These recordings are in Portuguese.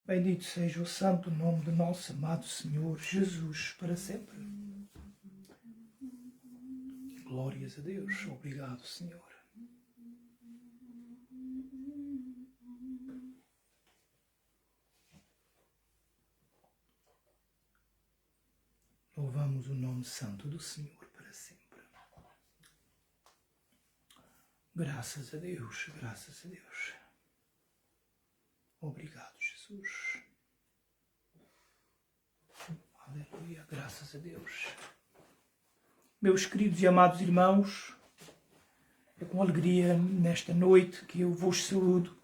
Bendito seja o santo nome do nosso amado Senhor Jesus para sempre. Glórias a Deus. Obrigado, Senhor. Louvamos o nome santo do Senhor para sempre. Graças a Deus, graças a Deus. Obrigado, Jesus. Aleluia, graças a Deus. Meus queridos e amados irmãos, é com alegria nesta noite que eu vos saúdo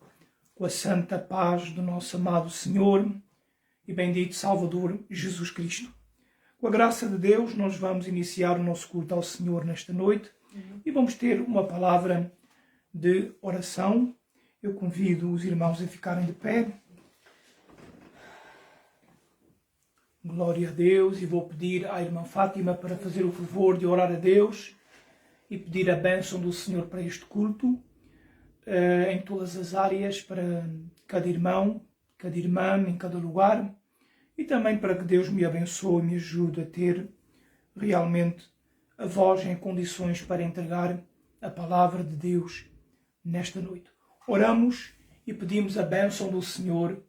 com a santa paz do nosso amado Senhor e bendito Salvador Jesus Cristo. Com a graça de Deus, nós vamos iniciar o nosso culto ao Senhor nesta noite e vamos ter uma palavra de oração. Eu convido os irmãos a ficarem de pé. Glória a Deus, e vou pedir à irmã Fátima para fazer o favor de orar a Deus e pedir a bênção do Senhor para este culto, em todas as áreas, para cada irmão, cada irmã, em cada lugar, e também para que Deus me abençoe e me ajude a ter realmente a voz em condições para entregar a palavra de Deus nesta noite. Oramos e pedimos a bênção do Senhor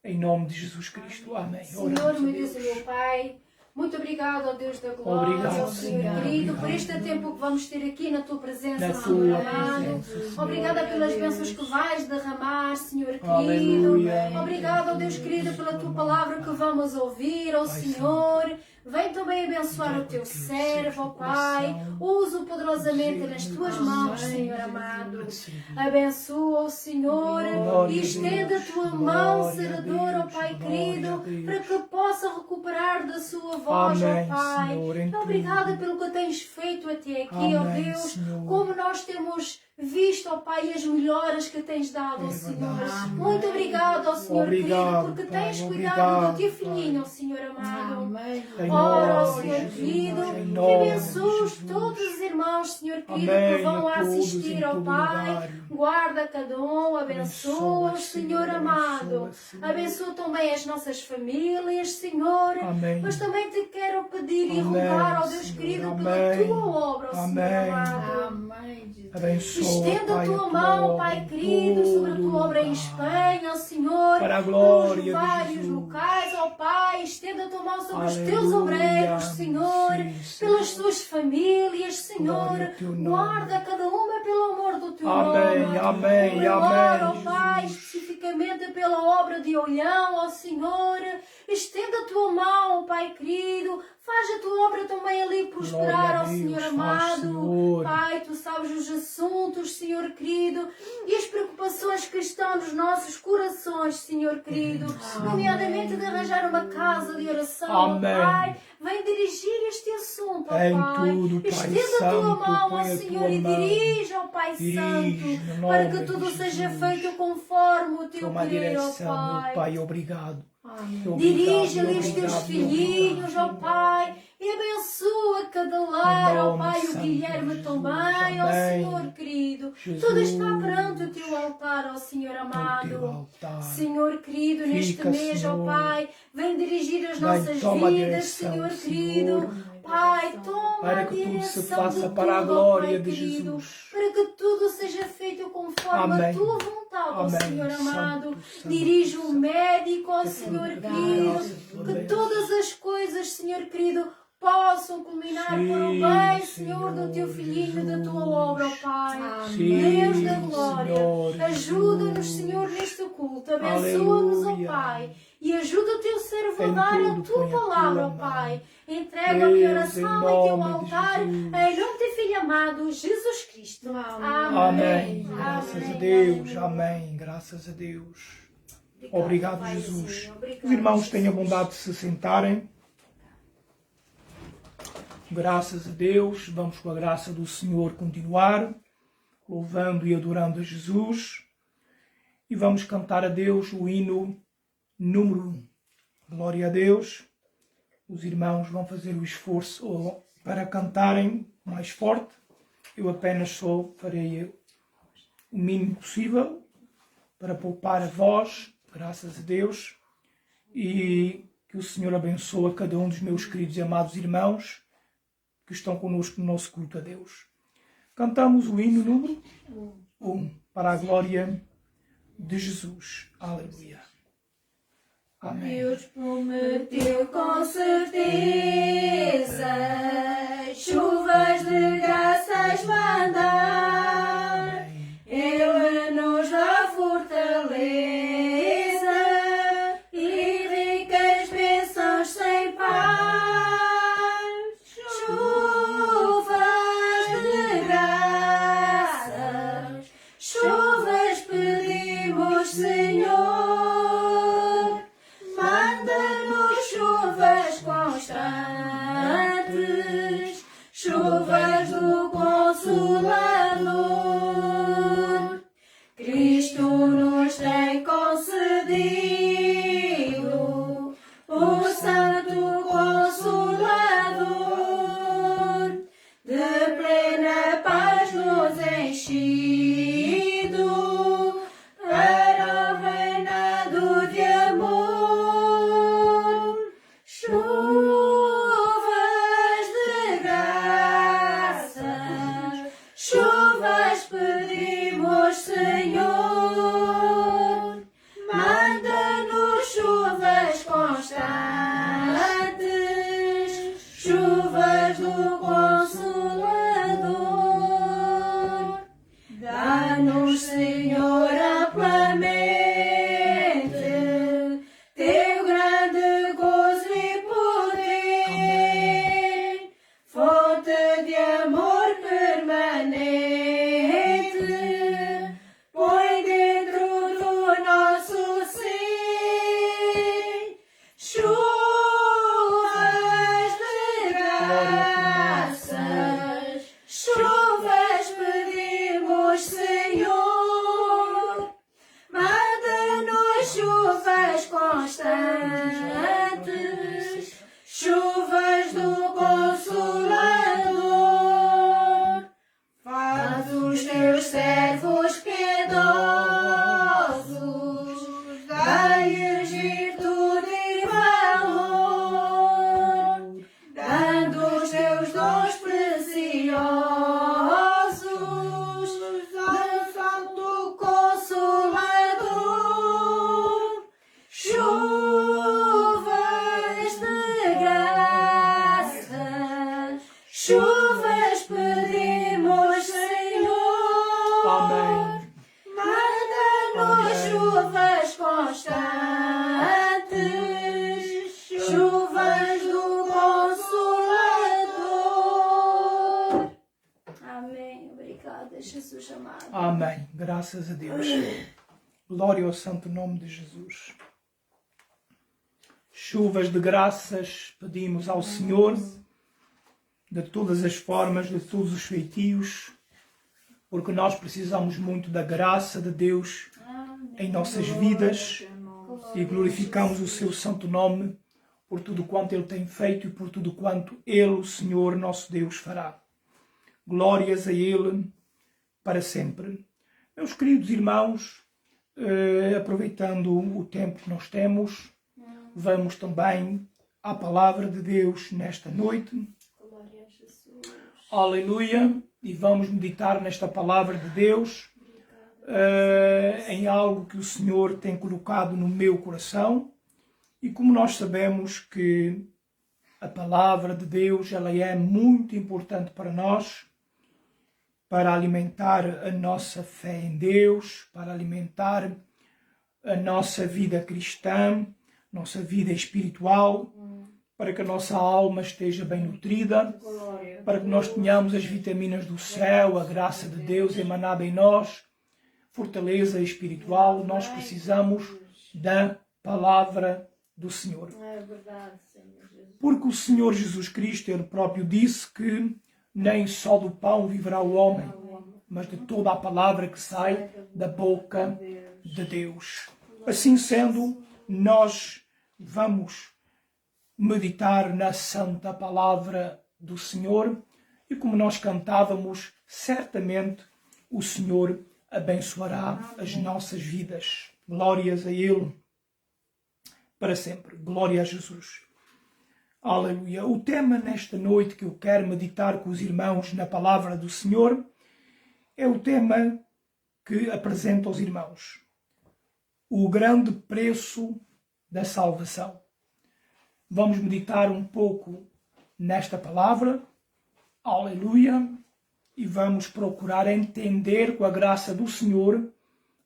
em nome de Jesus Cristo. Amém. Senhor, meu Deus e meu Pai, muito obrigado ao Deus da glória, Obrigado, ao Senhor querido, obrigado. Por este tempo que vamos ter aqui na Tua presença, Na Senhor Tua amado. presença, Senhor. Obrigada pelas bênçãos que vais derramar, Senhor querido. Aleluia. Obrigado, ó Deus querido, pela Tua palavra que vamos ouvir, ó Senhor. Vem também abençoar o Teu servo, ó Pai. Usa-o poderosamente nas Tuas mãos, Senhor amado. Abençoa o Senhor e estende a Tua mão cegadora, ó Pai querido, para que possa recuperar da Sua voz, ó Pai. Obrigada pelo que Tens feito até aqui, ó Deus. Como nós temos visto, ó Pai, as melhoras que Tens dado, ó Senhor. Muito obrigado, ó Senhor querido, porque Tens cuidado do Teu filhinho, ó Senhor amado. Ora, ó Senhor querido, que abençoes todos os irmãos, Senhor querido, que vão assistir ao Pai. Guarda cada um, abençoa, Senhor amado. Abençoa também as nossas famílias, Senhor. Mas também Te quero pedir e rogar, ó Deus querido, pela Tua obra, ó Senhor amado. Estenda a Tua mão, Pai querido, sobre a Tua obra em Espanha, ó Senhor. Para a glória pelos vários de locais, ó Pai. Estenda a Tua mão sobre os Teus obreiros, Senhor. Pelas suas famílias, Senhor. Guarda cada uma pelo amor do Teu nome. Amém, Agora, ó amém, Pai, Jesus. especificamente pela obra de Olhão, ó Senhor. Estenda a Tua mão, Pai querido. Faz a Tua obra também ali prosperar, ó Senhor amado. Senhor. Pai, Tu sabes os assuntos, Senhor querido, e as preocupações que estão nos nossos corações, Senhor querido. Nomeadamente de arranjar uma casa de oração, ó Amém. Pai. Vem dirigir este assunto, ó Em Pai. tudo, Pai Estenda a Tua Santo, mão, ó põe a Senhor, Tua e mão. dirige, ó Pai Dirige, Santo, no para nome que tudo de seja Jesus. feito conforme o Teu Toma a querer, ó direção, meu Pai. Pai, obrigado. Dirige-lhe os Teus obrigado, filhinhos, ó obrigado. Pai, e abençoa cada lar, ó Em nome Pai, o santo Guilherme de também, ó Jesus. Senhor querido. Jesus. Tudo está perante o Teu altar, ó Senhor No Teu amado. altar. Senhor querido, neste Fica, mês, ó Senhor. Pai, vem dirigir as Vem, nossas toma a vidas, direção, Senhor Senhor. querido. Pai, toma Para a que tudo se direção faça de para a tudo, ó glória Pai de querido, Jesus. para que tudo seja feito conforme Amém. a Tua vontade, ó Amém. Senhor amado. Santo, santo, Dirige o santo. médico, ó Que Senhor tudo querido, graça, tua que bênção. todas as coisas, Senhor querido, possam culminar Sim, para o bem, Senhor, do Teu Senhor filhinho e da Tua Jesus. obra, ó Pai. Sim, Deus da glória, Senhor ajuda-nos, Jesus. Senhor, neste culto. Abençoa-nos, ó Aleluia. Pai. E ajuda o Teu servo a Em dar a tudo Tua põe a palavra, tua ó Pai. mão. Entrega a minha Deus, oração em em Teu nome de altar, Jesus. em nome do Teu Filho amado, Jesus Cristo. Amém. Graças a Amém. Deus. Amém. Graças a Deus. Obrigado, Pai, Jesus. Senhor. Obrigado, Os irmãos Jesus. tenham a bondade de se sentarem. Graças a Deus. Vamos com a graça do Senhor continuar, louvando e adorando a Jesus. E vamos cantar a Deus o hino número 1. Glória a Deus. Os irmãos vão fazer o esforço para cantarem mais forte. Eu apenas só farei o mínimo possível para poupar a voz graças a Deus, e que o Senhor abençoe cada um dos meus queridos e amados irmãos que estão conosco no nosso culto a Deus. Cantamos o hino número 1, para a glória de Jesus. Aleluia. Amém. Deus prometeu com certeza chuvas de graças mandar. Ele nos dá fortaleza e ricas bênçãos sem par. Chuvas de graças, chuvas pedimos, Senhor. Manda-nos chuvas constantes, chuvas do Consolador. Cristo nos tem concedido o Santo Consolador, de plena paz nos enchido para o reinado de amor. Chuvas de graças, chuvas pedimos, Senhor. Manda-nos chuvas constantes, chuvas do Consolador. Dá-nos, Senhor, amplamente teu grande gozo e poder, fonte de amor permanente, põe dentro do nosso ser chuvas de graças, chuvas pedimos, Senhor. Manda-nos chuvas constantes, chuvas do Consolador. Faz os teus servos piedosos, dai-lhes virtude e valor, dando os teus dons preciosos ao Santo Consolador. Chuvas de graças, chuvas pedimos, Senhor. Amém. Manda-nos Amém. chuvas constantes, chuvas do Consolador. Amém. Obrigada, Jesus amado. Amém. Graças a Deus. Glória ao santo nome de Jesus. Chuvas de graças pedimos ao Senhor, de todas as formas, de todos os feitios, porque nós precisamos muito da graça de Deus em nossas vidas e glorificamos o seu santo nome por tudo quanto Ele tem feito e por tudo quanto Ele, o Senhor, nosso Deus, fará. Glórias a Ele para sempre. Meus queridos irmãos, aproveitando o tempo que nós temos, vamos também à palavra de Deus nesta noite. Glória a Jesus. Aleluia! E vamos meditar nesta palavra de Deus em algo que o Senhor tem colocado no meu coração. E como nós sabemos que a palavra de Deus ela é muito importante para nós, para alimentar a nossa fé em Deus, para alimentar a nossa vida cristã, nossa vida espiritual, para que a nossa alma esteja bem nutrida, para que nós tenhamos as vitaminas do céu, a graça de Deus emanada em nós, fortaleza espiritual. Nós precisamos da palavra do Senhor. É verdade, Senhor Jesus. Porque o Senhor Jesus Cristo, Ele próprio disse que nem só do pão viverá o homem, mas de toda a palavra que sai da boca de Deus. Assim sendo, nós vamos meditar na santa palavra do Senhor e como nós cantávamos, certamente o Senhor abençoará as nossas vidas. Glórias a Ele. para sempre. Glória a Jesus. Aleluia. O tema nesta noite que eu quero meditar com os irmãos na palavra do Senhor é o tema que apresento aos irmãos. O grande preço da salvação. Vamos meditar um pouco nesta palavra. Aleluia. E vamos procurar entender com a graça do Senhor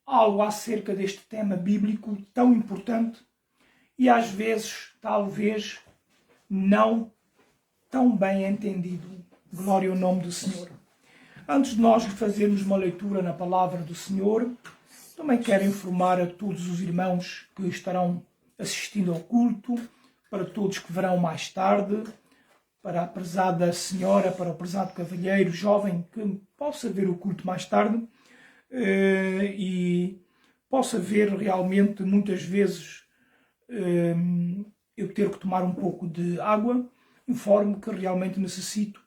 algo acerca deste tema bíblico tão importante e às vezes, talvez, não tão bem entendido. Glória ao nome do Senhor. Antes de nós fazermos uma leitura na palavra do Senhor, também quero informar a todos os irmãos que estarão assistindo ao culto, para todos que verão mais tarde, para a prezada senhora, para o prezado cavalheiro jovem que possa ver o culto mais tarde e possa ver realmente muitas vezes eu ter que tomar um pouco de água, informo que realmente necessito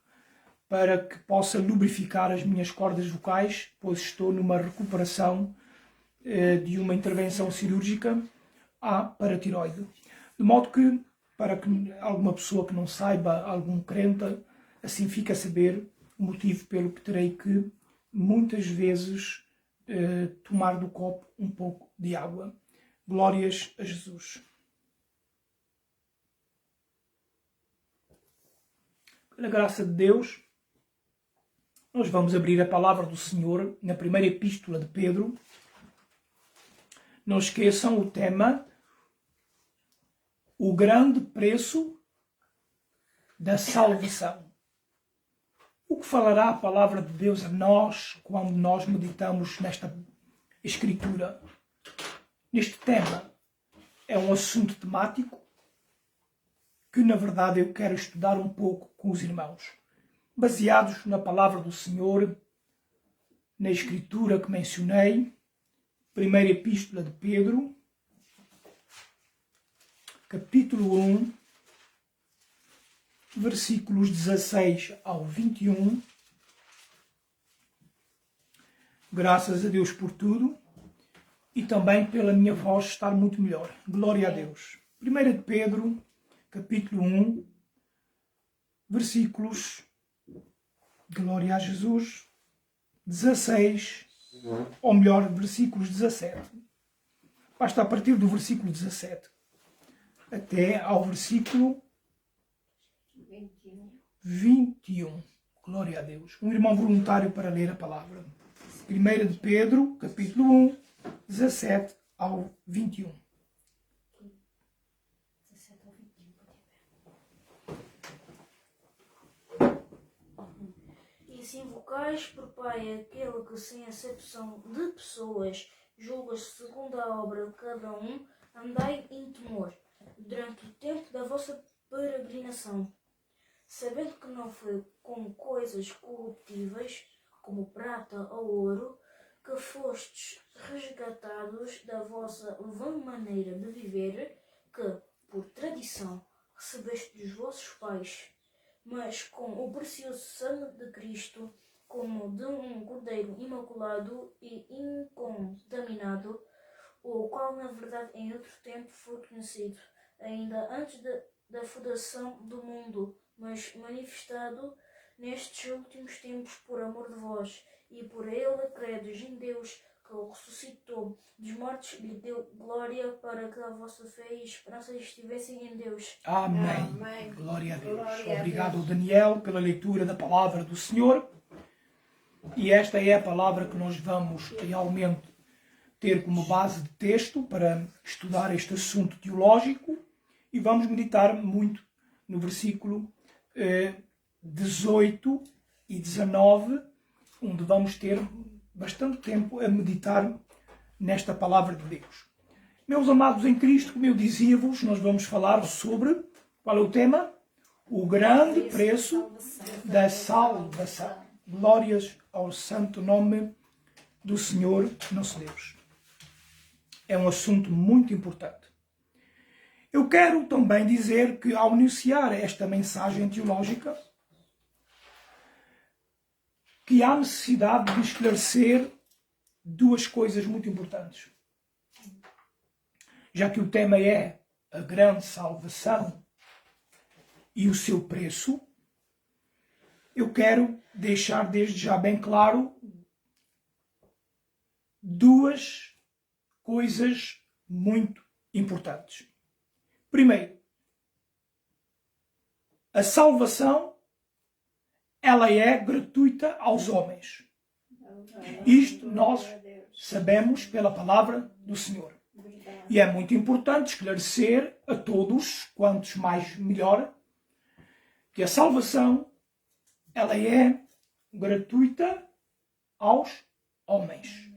para que possa lubrificar as minhas cordas vocais, pois estou numa recuperação de uma intervenção cirúrgica à paratiroide. De modo que, para que alguma pessoa que não saiba, algum crente, assim fica a saber o motivo pelo que terei que, muitas vezes, tomar do copo um pouco de água. Glórias a Jesus. Pela graça de Deus, nós vamos abrir a palavra do Senhor na primeira epístola de Pedro. Não esqueçam o tema, o grande preço da salvação. O que falará a palavra de Deus a nós quando nós meditamos nesta escritura? Neste tema é um assunto temático que, na verdade, eu quero estudar um pouco com os irmãos, baseados na palavra do Senhor, na escritura que mencionei, primeira epístola de Pedro, capítulo 1, versículos 16 ao 21. Graças a Deus por tudo e também pela minha voz estar muito melhor. Glória a Deus. 1 de Pedro, capítulo 1, versículos, glória a Jesus, 16, ou melhor, versículos 17. Basta a partir do versículo 17 até ao versículo 21. Glória a Deus. Um irmão voluntário para ler a palavra. 1 de Pedro, capítulo 1, 17 ao 21. E se invocais por Pai aquele que sem acepção de pessoas julga-se segundo a obra de cada um, andai em temor durante o tempo da vossa peregrinação, sabendo que não foi com coisas corruptíveis, como prata ou ouro, que fostes resgatados da vossa vã maneira de viver, que, por tradição, recebeste dos vossos pais, mas com o precioso sangue de Cristo, como de um cordeiro imaculado e incontaminado, o qual na verdade em outro tempo foi conhecido, ainda antes da fundação do mundo, mas manifestado nestes últimos tempos por amor de vós, e por ele credes em Deus, que o ressuscitou dos mortos e lhe deu glória, para que a vossa fé e esperança estivessem em Deus. Amém. Amém. Glória a Deus. Glória a Obrigado, Deus. Daniel, pela leitura da palavra do Senhor. E esta é a palavra que nós vamos realmente ter como base de texto para estudar este assunto teológico. E vamos meditar muito no versículo 18 e 19, onde vamos ter bastante tempo a meditar nesta palavra de Deus. Meus amados em Cristo, como eu dizia-vos, nós vamos falar sobre, qual é o tema? O grande preço da salvação. Glórias ao santo nome do Senhor nosso Deus. É um assunto muito importante. Eu quero também dizer que, ao iniciar esta mensagem teológica, que há necessidade de esclarecer duas coisas muito importantes. Já que o tema é a grande salvação e o seu preço, eu quero deixar desde já bem claro duas coisas muito importantes. Primeiro, a salvação, ela é gratuita aos homens. Isto nós sabemos pela palavra do Senhor. E é muito importante esclarecer a todos, quantos mais melhor, que a salvação, ela é gratuita aos homens.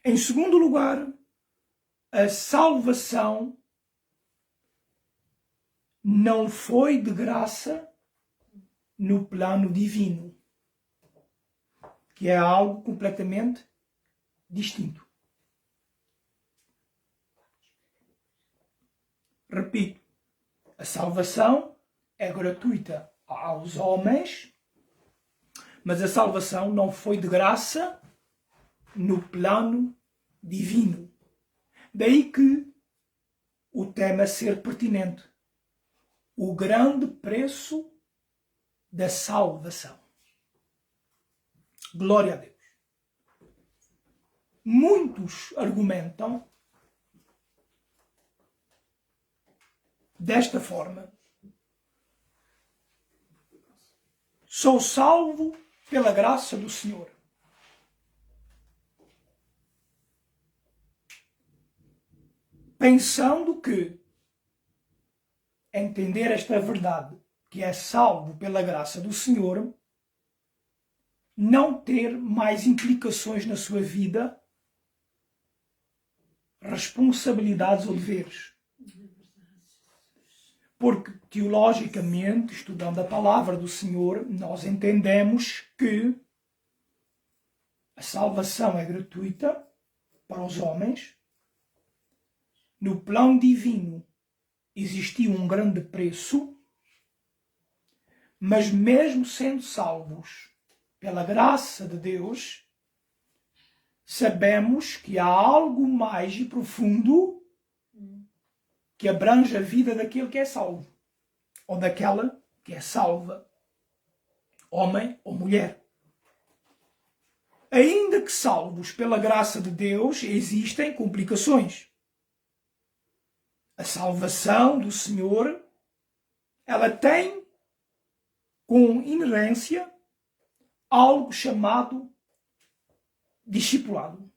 Em segundo lugar, a salvação não foi de graça no plano divino, que é algo completamente distinto. Repito, a salvação é gratuita aos homens, mas a salvação não foi de graça no plano divino. Daí que o tema ser pertinente. O grande preço da salvação. Glória a Deus. Muitos argumentam desta forma: sou salvo pela graça do Senhor. Pensando que entender esta verdade, que é salvo pela graça do Senhor, não ter mais implicações na sua vida, responsabilidades ou deveres. Porque, teologicamente, estudando a palavra do Senhor, nós entendemos que a salvação é gratuita para os homens. No plano divino existiu um grande preço, mas mesmo sendo salvos pela graça de Deus, sabemos que há algo mais e profundo que abrange a vida daquele que é salvo, ou daquela que é salva, homem ou mulher. Ainda que salvos pela graça de Deus, existem complicações. A salvação do Senhor, ela tem com inerência algo chamado discipulado.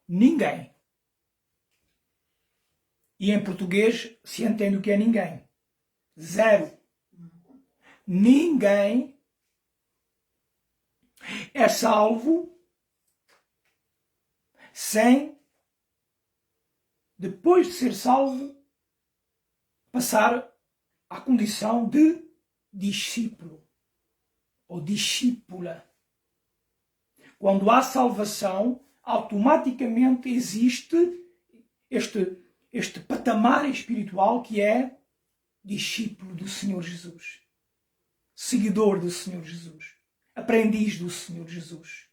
Ninguém. E em português se entende o que é ninguém. Zero. Ninguém é salvo sem, depois de ser salvo, passar à condição de discípulo ou discípula. Quando há salvação, automaticamente existe este patamar espiritual que é discípulo do Senhor Jesus, seguidor do Senhor Jesus, aprendiz do Senhor Jesus,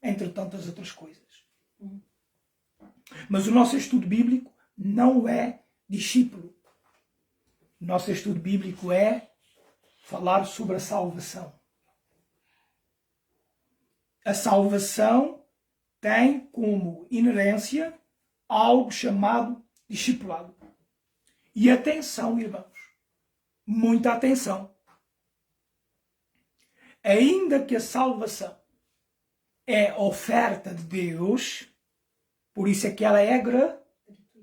entre tantas outras coisas. Mas o nosso estudo bíblico não é discípulo. O nosso estudo bíblico é falar sobre a salvação. A salvação tem como inerência algo chamado discipulado. E atenção, irmãos, muita atenção. Ainda que a salvação é oferta de Deus, por isso é que ela é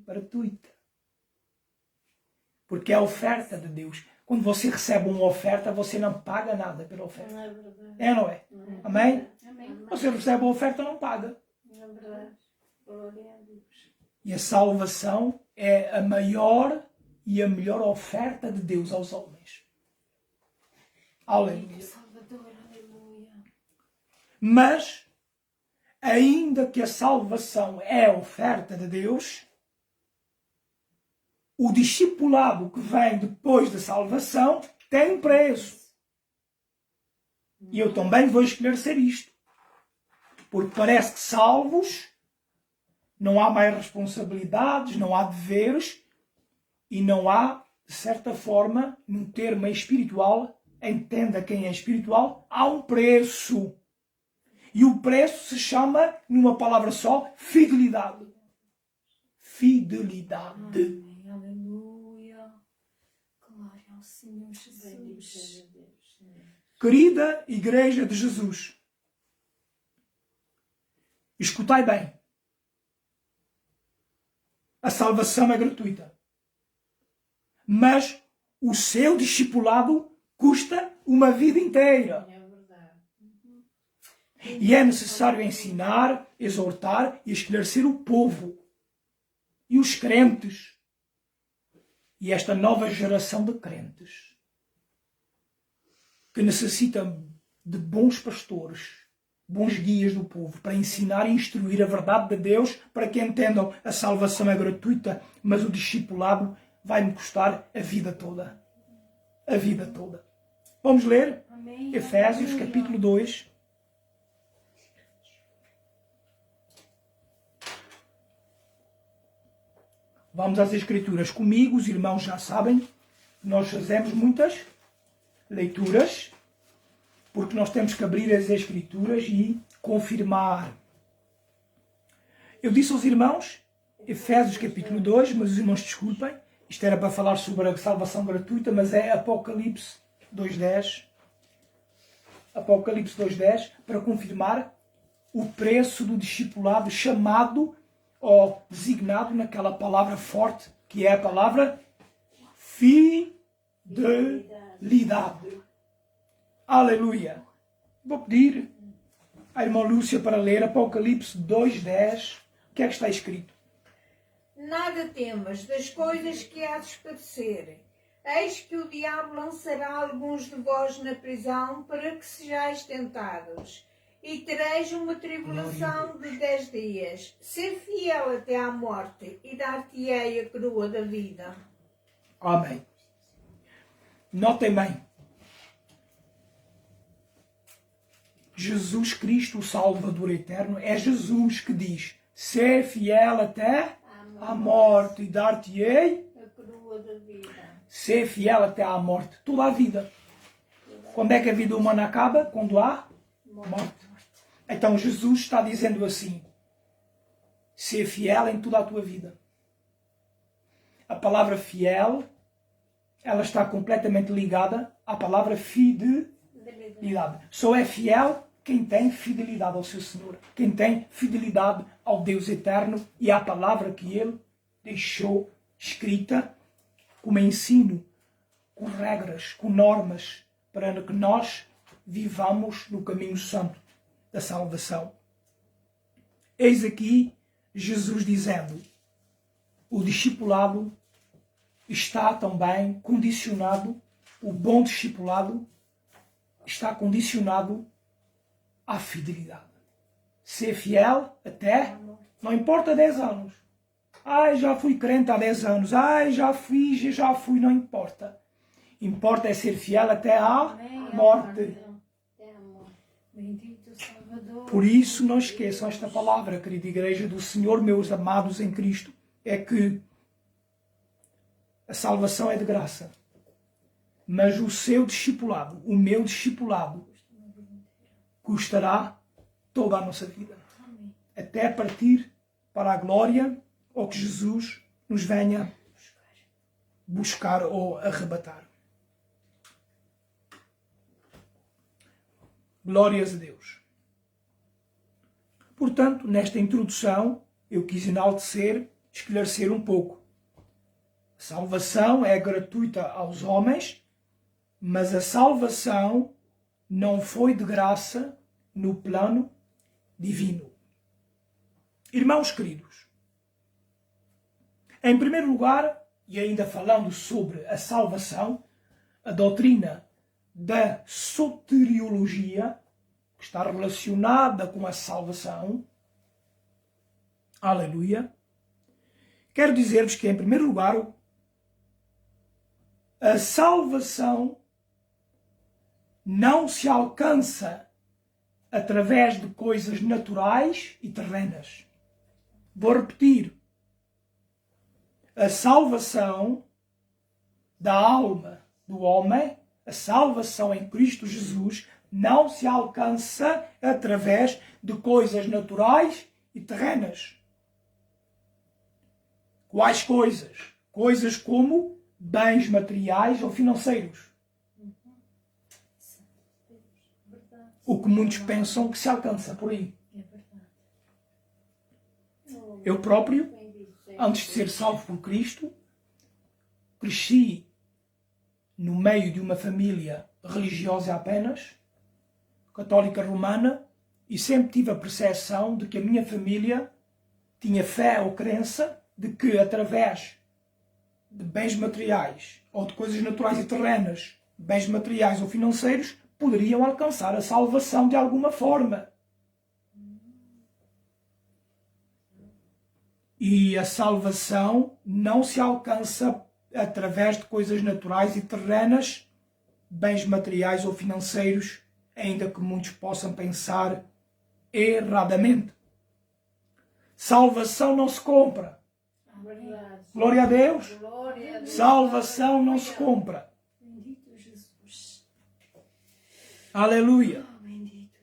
gratuita. Porque é a oferta de Deus. Quando você recebe uma oferta, você não paga nada pela oferta. Não é verdade. É ou não é? Não é. Amém? Amém. Você recebe a oferta, não paga. Não é verdade. Glória a Deus. E a salvação é a maior e a melhor oferta de Deus aos homens. Aleluia. Salvador, aleluia. Mas, ainda que a salvação é a oferta de Deus, o discipulado que vem depois da salvação tem um preço. E eu também vou esclarecer isto. Porque parece que salvos não há mais responsabilidades, não há deveres e não há, de certa forma, num termo espiritual, entenda quem é espiritual, há um preço. E o preço se chama, numa palavra só, fidelidade. Fidelidade. Amém. Aleluia. Glória ao Senhor Jesus. Querida Igreja de Jesus, escutai bem. A salvação é gratuita. Mas o seu discipulado custa uma vida inteira. E é necessário ensinar, exortar e esclarecer o povo e os crentes e esta nova geração de crentes que necessita de bons pastores, bons guias do povo para ensinar e instruir a verdade de Deus, para que entendam a salvação é gratuita, mas o discipulado vai-me custar a vida toda. A vida toda. Vamos ler Amém. Efésios Aleluia. capítulo 2. Vamos às Escrituras comigo, os irmãos já sabem, nós fazemos muitas leituras, porque nós temos que abrir as Escrituras e confirmar. Eu disse aos irmãos, Efésios capítulo 2, mas os irmãos desculpem, isto era para falar sobre a salvação gratuita, mas é Apocalipse 2.10. Apocalipse 2.10, para confirmar o preço do discipulado chamado ou designado naquela palavra forte, que é a palavra fidelidade. Aleluia. Vou pedir à irmã Lúcia para ler Apocalipse 2.10. O que é que está escrito? Nada temas das coisas que há de padecer. Eis que o diabo lançará alguns de vós na prisão para que sejais tentados. E tereis uma tribulação de 10 dias. Ser fiel até à morte e dar-te-ei a coroa da vida. Amém. Notem bem. Jesus Cristo, o Salvador eterno, é Jesus que diz: ser fiel até à morte e dar-te-ei A coroa da vida. ser fiel até à morte. Toda a vida. Quando é que a vida humana acaba? Quando há morte. Então Jesus está dizendo assim: ser fiel em toda a tua vida. A palavra fiel, ela está completamente ligada à palavra fidelidade. Só é fiel quem tem fidelidade ao seu Senhor. Quem tem fidelidade ao Deus eterno e à palavra que Ele deixou escrita como ensino, com regras, com normas, para que nós vivamos no caminho santo da salvação. Eis aqui Jesus dizendo: o discipulado está também condicionado, o bom discipulado está condicionado à fidelidade. Ser fiel até, não importa 10 anos. Ai, já fui crente há 10 anos. Ai, já fui, não importa. Importa é ser fiel até à morte. Bendito Salvador. Por isso, não esqueçam esta palavra, querida Igreja do Senhor, meus amados em Cristo, é que a salvação é de graça. Mas o seu discipulado, o meu discipulado, custará toda a nossa vida. Até partir para a glória ou que Jesus nos venha buscar ou arrebatar. Glórias a Deus. Portanto, nesta introdução, eu quis enaltecer, esclarecer um pouco. A salvação é gratuita aos homens, mas a salvação não foi de graça no plano divino. Irmãos queridos, em primeiro lugar, e ainda falando sobre a salvação, a doutrina da soteriologia, que está relacionada com a salvação, aleluia, quero dizer-vos que, em primeiro lugar, a salvação não se alcança através de coisas naturais e terrenas. Vou repetir. A salvação da alma do homem, a salvação em Cristo Jesus, não se alcança através de coisas naturais e terrenas. Quais coisas? Coisas como bens materiais ou financeiros. O que muitos pensam que se alcança por aí. Eu próprio, antes de ser salvo por Cristo, cresci no meio de uma família religiosa apenas, católica romana, e sempre tive a percepção de que a minha família tinha fé ou crença de que através de bens materiais ou de coisas naturais e terrenas, bens materiais ou financeiros, poderiam alcançar a salvação de alguma forma. E a salvação não se alcança através de coisas naturais e terrenas, bens materiais ou financeiros, ainda que muitos possam pensar erradamente. Salvação não se compra. Glória a Deus. Salvação não se compra. Bendito Jesus. Aleluia. Bendito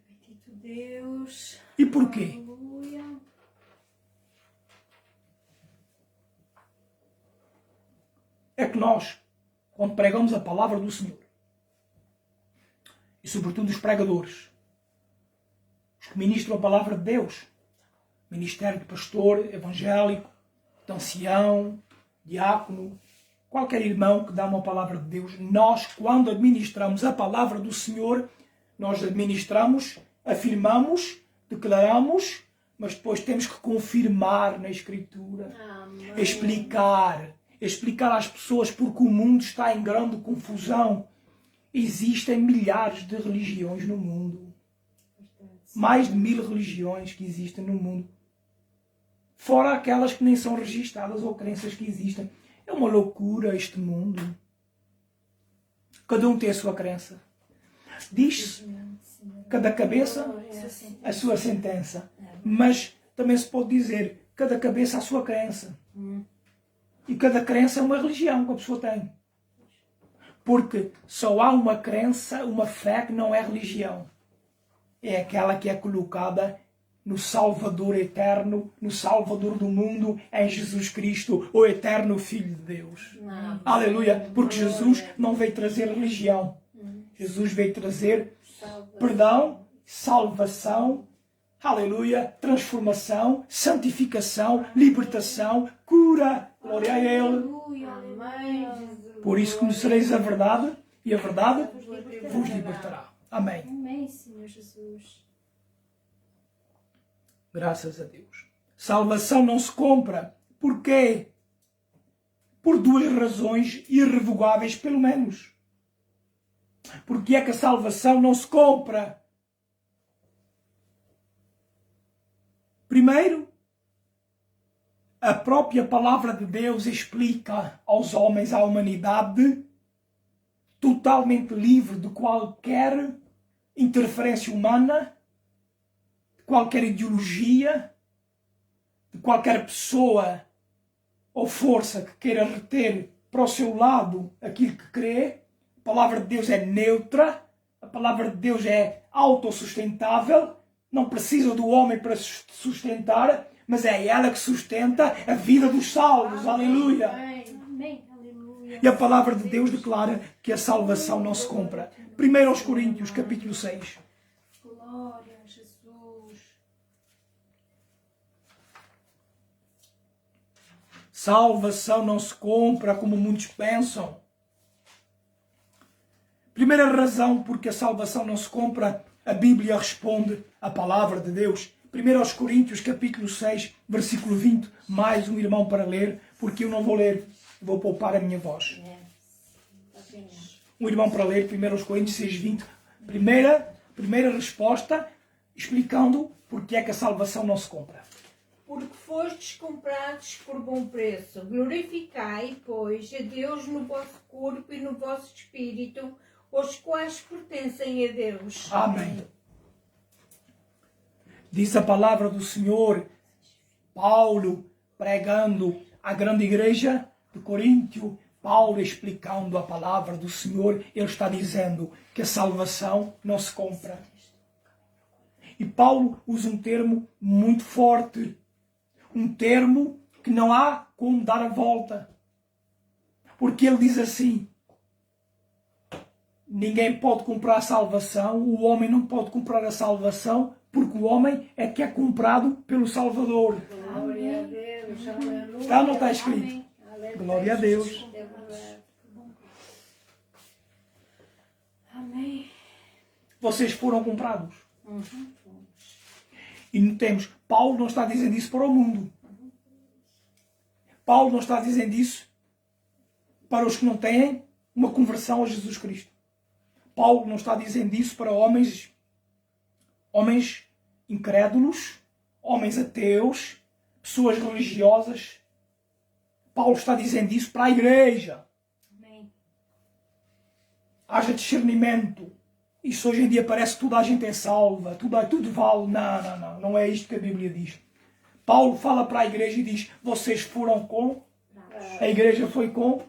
Deus. E porquê? Aleluia. É que nós, quando pregamos a palavra do Senhor, e sobretudo os pregadores, os que ministram a palavra de Deus, ministério de pastor, evangélico, de ancião, diácono, qualquer irmão que dá uma palavra de Deus, nós, quando administramos a palavra do Senhor, nós administramos, afirmamos, declaramos, mas depois temos que confirmar na Escritura, explicar às pessoas, porque o mundo está em grande confusão. Existem milhares de religiões no mundo. Mais de 1000 religiões que existem no mundo. Fora aquelas que nem são registadas ou crenças que existem. É uma loucura este mundo. Cada um tem a sua crença. Diz cada cabeça a sua sentença. Mas também se pode dizer cada cabeça a sua crença. E cada crença é uma religião que a pessoa tem. Porque só há uma crença, uma fé que não é religião. É aquela que é colocada no Salvador eterno, no Salvador do mundo, em Jesus Cristo, o eterno Filho de Deus. Aleluia! Porque Jesus não veio trazer religião. Jesus veio trazer perdão, salvação, aleluia, transformação, santificação, libertação, cura. Glória a Ele. Por isso conhecereis a verdade e a verdade vos libertará. Amém. Amém, Senhor Jesus. Graças a Deus. Salvação não se compra. Porquê? Por duas razões irrevogáveis, pelo menos. Porque é que a salvação não se compra? Primeiro, a própria palavra de Deus explica aos homens, à humanidade, totalmente livre de qualquer interferência humana, de qualquer ideologia, de qualquer pessoa ou força que queira reter para o seu lado aquilo que crê. A palavra de Deus é neutra, a palavra de Deus é autossustentável, não precisa do homem para se sustentar, mas é ela que sustenta a vida dos salvos. Aleluia! Amém. Aleluia. E a palavra de Deus declara que a salvação não se compra. 1 Coríntios, capítulo 6. Glória a Jesus. Salvação não se compra como muitos pensam. Primeira razão porque a salvação não se compra, a Bíblia responde à palavra de Deus. 1 Coríntios, capítulo 6, versículo 20. Mais um irmão para ler, porque eu não vou ler. Vou poupar a minha voz. Um irmão para ler, 1 Coríntios 6, 20. Primeira resposta, explicando porque é que a salvação não se compra. Porque fostes comprados por bom preço. Glorificai, pois, a Deus no vosso corpo e no vosso espírito, os quais pertencem a Deus. Amém. Diz a palavra do Senhor, Paulo pregando à grande igreja de Coríntio, Paulo explicando a palavra do Senhor, ele está dizendo que a salvação não se compra. E Paulo usa um termo muito forte, um termo que não há como dar a volta. Porque ele diz assim, ninguém pode comprar a salvação, o homem não pode comprar a salvação, porque o homem é que é comprado pelo Salvador. Glória a Deus, aleluia. Está ou não está escrito? Amém. Glória a Deus. É verdade. Amém. Vocês foram comprados. E notemos, Paulo não está dizendo isso para o mundo. Paulo não está dizendo isso para os que não têm uma conversão a Jesus Cristo. Paulo não está dizendo isso para homens incrédulos, homens ateus, pessoas religiosas. Paulo está dizendo isso para a igreja. Amém. Haja discernimento. Isso hoje em dia parece que toda a gente é salva, tudo vale. Não é isto que a Bíblia diz. Paulo fala para a igreja e diz, vocês foram com... A igreja foi com...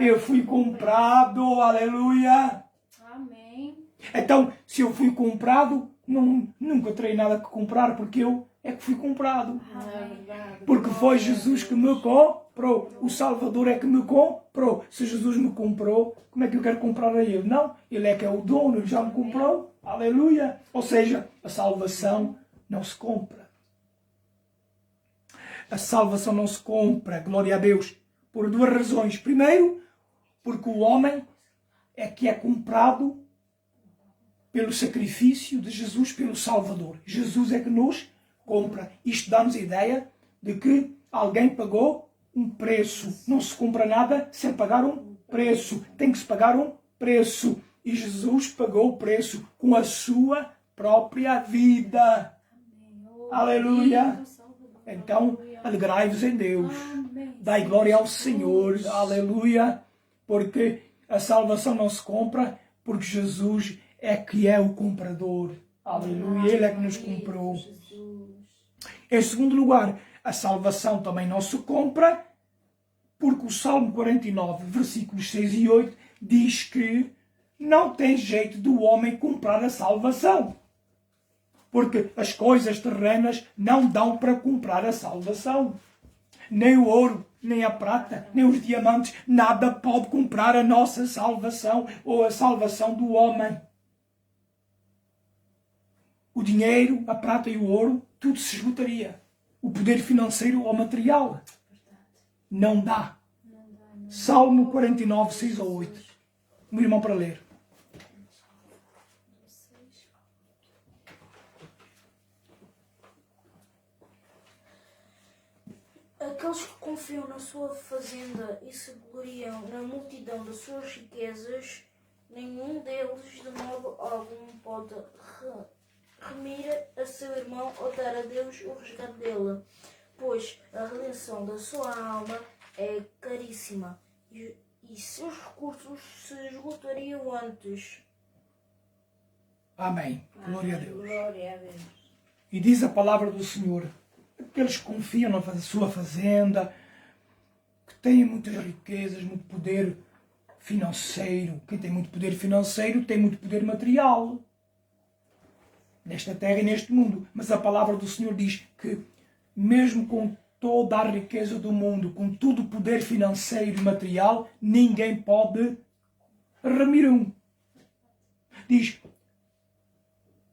Eu fui comprado, aleluia. Amém. Então, se eu fui comprado, nunca terei nada que comprar, porque eu é que fui comprado. Porque foi Jesus que me comprou. O Salvador é que me comprou. Se Jesus me comprou, como é que eu quero comprar a Ele? Não, Ele é que é o dono, Ele já me comprou. Aleluia. Ou seja, a salvação não se compra. A salvação não se compra, glória a Deus, por duas razões. Primeiro, porque o homem é que é comprado pelo sacrifício de Jesus, pelo Salvador. Jesus é que nos compra. Isto dá-nos a ideia de que alguém pagou um preço. Não se compra nada sem pagar um preço. Tem que se pagar um preço. E Jesus pagou o preço com a sua própria vida. Aleluia. Então, alegrai-vos em Deus. Dai glória ao Senhor. Aleluia. Porque a salvação não se compra, porque Jesus é que é o comprador. Aleluia. Ele é que nos comprou. Em segundo lugar, a salvação também não se compra, porque o Salmo 49, versículos 6 e 8, diz que não tem jeito do homem comprar a salvação. Porque as coisas terrenas não dão para comprar a salvação. Nem o ouro, nem a prata, nem os diamantes, nada pode comprar a nossa salvação ou a salvação do homem. O dinheiro, a prata e o ouro, tudo se esgotaria. O poder financeiro ou material não dá. Salmo 49, 6 ou 8. Meu irmão para ler. Aqueles que confiam na sua fazenda e se gloriam na multidão das suas riquezas, nenhum deles de modo algum pode remir a seu irmão ou dar a Deus o resgate dele, pois a redenção da sua alma é caríssima e seus recursos se esgotariam antes. Amém. Glória a Deus. Glória a Deus. E diz a palavra do Senhor, aqueles que confiam na sua fazenda, que têm muitas riquezas, muito poder financeiro. Quem tem muito poder financeiro tem muito poder material. Nesta terra e neste mundo. Mas a palavra do Senhor diz que mesmo com toda a riqueza do mundo, com todo o poder financeiro e material, ninguém pode remir um. Diz,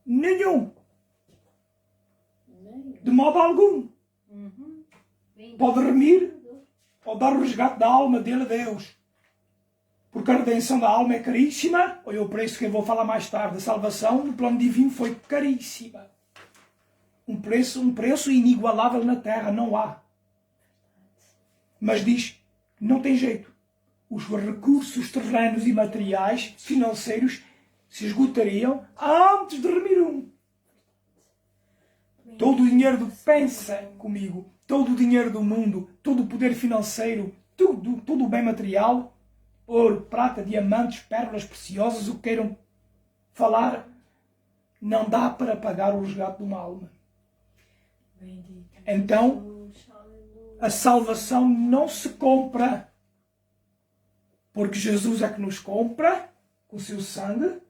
nenhum. De modo algum. Pode remir ou dar o resgate da alma dele a Deus. Porque a redenção da alma é caríssima. Olha o preço que eu vou falar mais tarde. A salvação no plano divino foi caríssima. Um preço inigualável na terra. Não há. Mas diz, não tem jeito. Os recursos terrenos e materiais, financeiros, se esgotariam antes de remir um. Todo o dinheiro pensa comigo, todo o dinheiro do mundo, todo o poder financeiro, todo o bem material, ouro, prata, diamantes, pérolas preciosas, o que queiram falar, não dá para pagar o resgate de uma alma. Então, a salvação não se compra, porque Jesus é que nos compra com o seu sangue,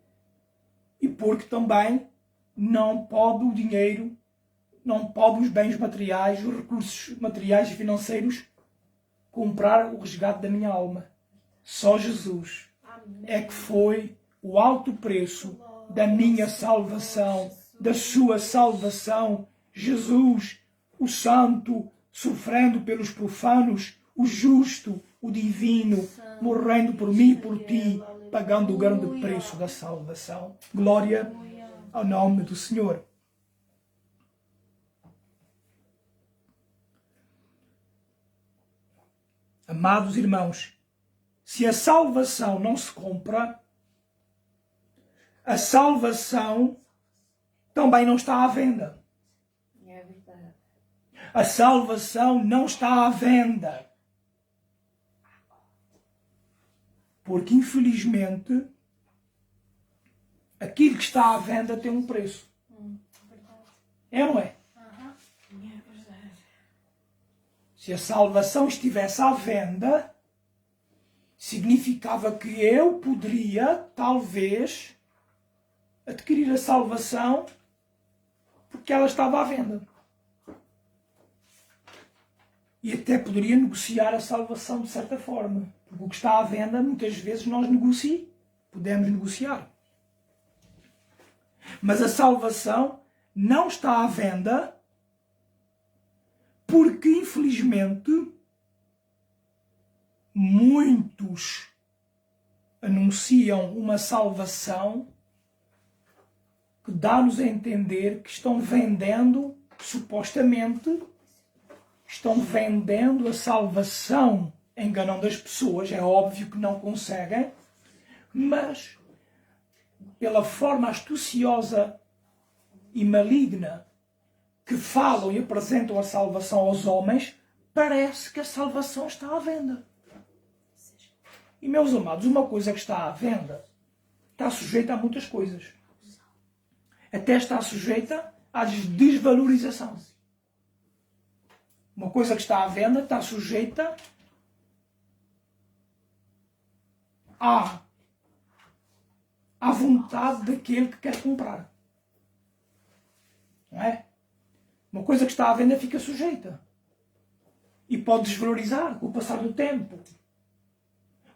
e porque também não pode o dinheiro, não pode os bens materiais, os recursos materiais e financeiros comprar o resgate da minha alma. Só Jesus é que foi o alto preço da minha salvação, da sua salvação. Jesus, o santo, sofrendo pelos profanos, o justo, o divino, morrendo por mim e por ti, pagando o grande preço da salvação. Glória ao nome do Senhor. Amados irmãos, se a salvação não se compra, a salvação também não está à venda. É verdade. A salvação não está à venda. Porque, infelizmente, aquilo que está à venda tem um preço. É ou não é? Se a salvação estivesse à venda, significava que eu poderia, talvez, adquirir a salvação porque ela estava à venda. E até poderia negociar a salvação de certa forma. Porque o que está à venda, muitas vezes nós podemos negociar. Mas a salvação não está à venda porque, infelizmente, muitos anunciam uma salvação que dá-nos a entender que estão vendendo, supostamente, estão vendendo a salvação, enganando as pessoas. É óbvio que não conseguem, mas pela forma astuciosa e maligna que falam e apresentam a salvação aos homens, parece que a salvação está à venda. E, meus amados, uma coisa que está à venda está sujeita a muitas coisas. Até está sujeita à desvalorização. Uma coisa que está à venda está sujeita à vontade daquele que quer comprar. Não é? Uma coisa que está à venda fica sujeita. E pode desvalorizar com o passar do tempo.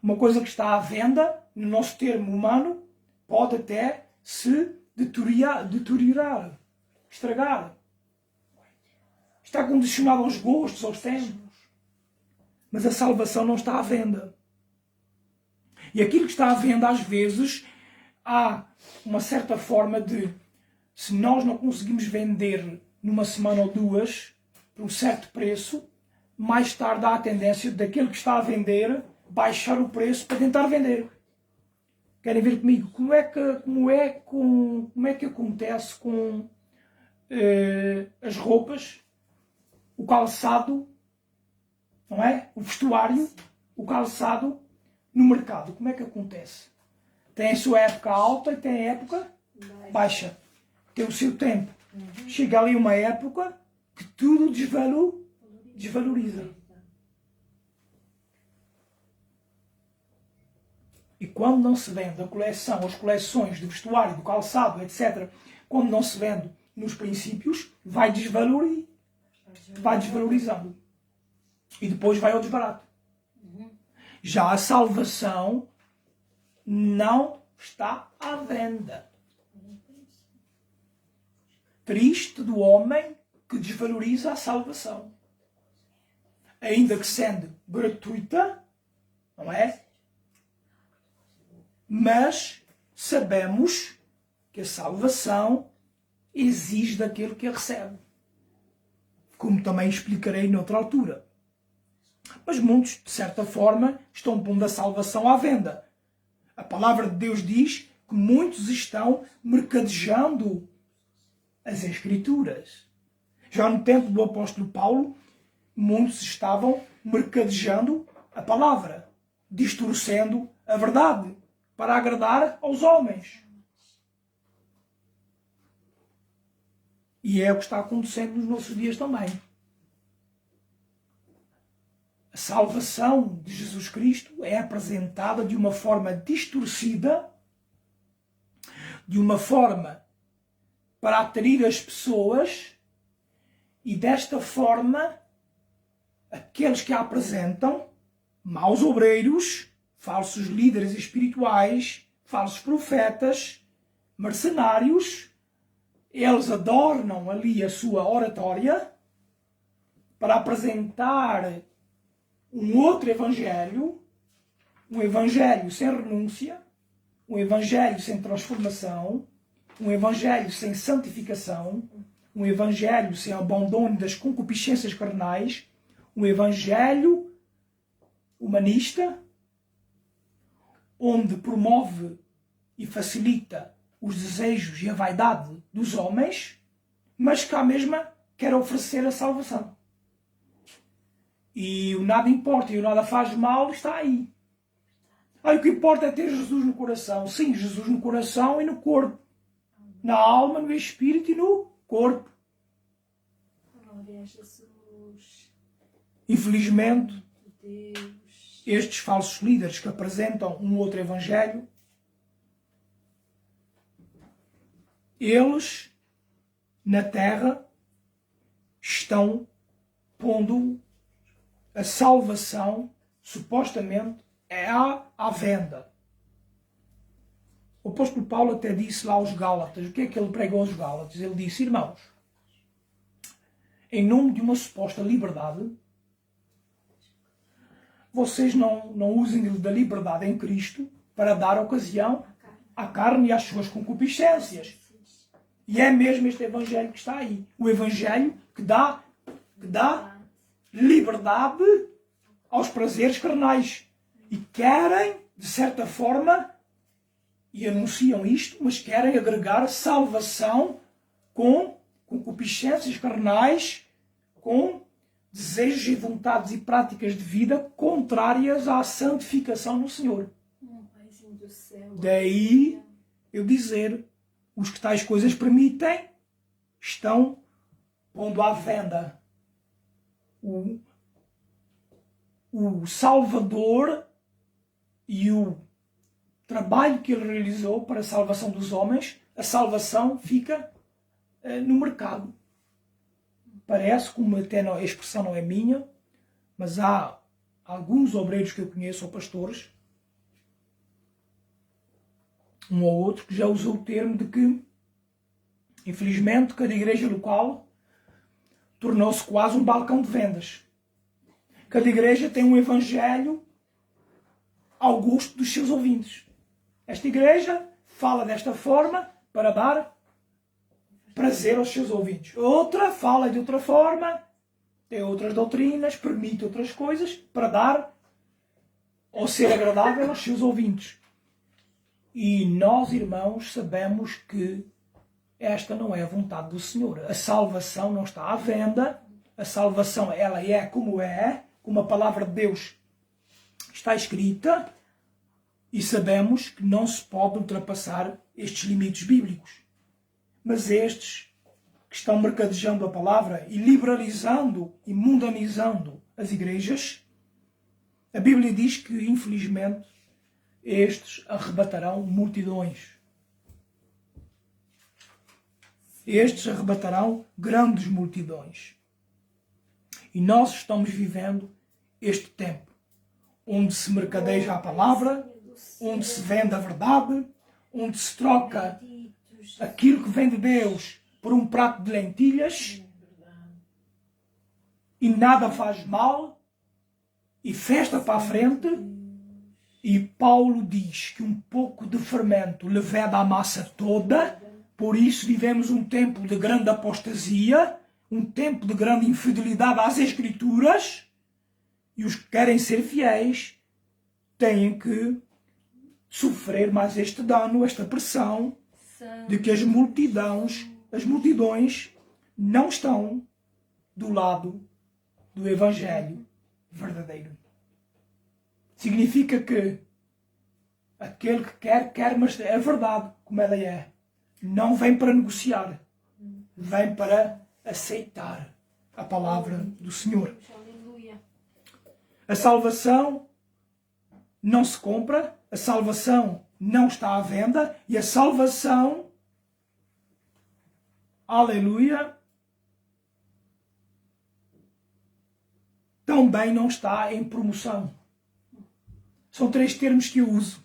Uma coisa que está à venda, no nosso termo humano, pode até se deteriorar, estragar. Está condicionado aos gostos, aos tempos. Mas a salvação não está à venda. E aquilo que está à venda, às vezes, há uma certa forma de, se nós não conseguimos vender numa semana ou duas, por um certo preço, mais tarde há a tendência daquele que está a vender baixar o preço para tentar vender. Querem ver comigo? Como é que acontece com as roupas, o calçado, não é? O vestuário, o calçado no mercado? Como é que acontece? Tem a sua época alta e tem a época baixa. Tem o seu tempo. Chega ali uma época que tudo desvaloriza. E quando não se vende a coleção, as coleções de vestuário, do calçado, etc., quando não se vende nos princípios, vai desvalorizando. E depois vai ao desbarato. Já a salvação não está à venda. Triste do homem que desvaloriza a salvação. Ainda que sendo gratuita, não é? Mas sabemos que a salvação exige daquele que a recebe. Como também explicarei noutra altura. Mas muitos, de certa forma, estão pondo a salvação à venda. A palavra de Deus diz que muitos estão mercadejando as Escrituras. Já no tempo do apóstolo Paulo, muitos estavam mercadejando a palavra, distorcendo a verdade, para agradar aos homens. E é o que está acontecendo nos nossos dias também. A salvação de Jesus Cristo é apresentada de uma forma distorcida, de uma forma para atrair as pessoas, e desta forma aqueles que a apresentam, maus obreiros, falsos líderes espirituais, falsos profetas, mercenários, eles adornam ali a sua oratória para apresentar um outro evangelho, um evangelho sem renúncia, um evangelho sem transformação, um evangelho sem santificação, um evangelho sem abandono das concupiscências carnais, um evangelho humanista, onde promove e facilita os desejos e a vaidade dos homens, mas que à mesma quer oferecer a salvação. E o nada importa e o nada faz mal está aí. O que importa é ter Jesus no coração. Sim, Jesus no coração e no corpo. Na alma, no espírito e no corpo. Glória a Jesus. Infelizmente, Deus. estes falsos líderes que apresentam um outro evangelho, eles, na terra, estão pondo a salvação, supostamente, à venda. O apóstolo Paulo até disse lá aos Gálatas, o que é que ele pregou aos Gálatas? Ele disse, irmãos, em nome de uma suposta liberdade, vocês não usem da liberdade em Cristo para dar ocasião à carne e às suas concupiscências. E é mesmo este evangelho que está aí. O evangelho que dá liberdade aos prazeres carnais. E querem, de certa forma, e anunciam isto, mas querem agregar salvação com concupiscências carnais, com desejos e vontades e práticas de vida contrárias à santificação no Senhor. Paizinho do céu. Daí eu dizer, os que tais coisas permitem, estão pondo à venda o Salvador e o trabalho que ele realizou para a salvação dos homens. A salvação fica no mercado. Parece, como até a expressão não é minha, mas há alguns obreiros que eu conheço, ou pastores, um ou outro, que já usou o termo de que, infelizmente, cada igreja local tornou-se quase um balcão de vendas. Cada igreja tem um evangelho ao gosto dos seus ouvintes. Esta igreja fala desta forma para dar prazer aos seus ouvintes. Outra fala de outra forma, tem outras doutrinas, permite outras coisas para dar ou ser agradável aos seus ouvintes. E nós, irmãos, sabemos que esta não é a vontade do Senhor. A salvação não está à venda. A salvação, ela é, como a palavra de Deus está escrita, e sabemos que não se pode ultrapassar estes limites bíblicos. Mas estes que estão mercadejando a palavra e liberalizando e mundanizando as igrejas, a Bíblia diz que, infelizmente, estes arrebatarão multidões. Estes arrebatarão grandes multidões. E nós estamos vivendo este tempo, onde se mercadeja a palavra, onde se vende a verdade, onde se troca aquilo que vem de Deus por um prato de lentilhas, e nada faz mal, e festa para a frente. E Paulo diz que um pouco de fermento leveda a massa toda. Por isso vivemos um tempo de grande apostasia, um tempo de grande infidelidade às Escrituras, e os que querem ser fiéis têm que sofrer mais este dano, esta pressão, de que as multidões não estão do lado do Evangelho verdadeiro. Significa que aquele que quer, mas é verdade como ela é. Não vem para negociar. vem para aceitar a palavra do Senhor. Aleluia. A salvação não se compra, a salvação não está à venda e a salvação, aleluia, também não está em promoção. São 3 termos que eu uso.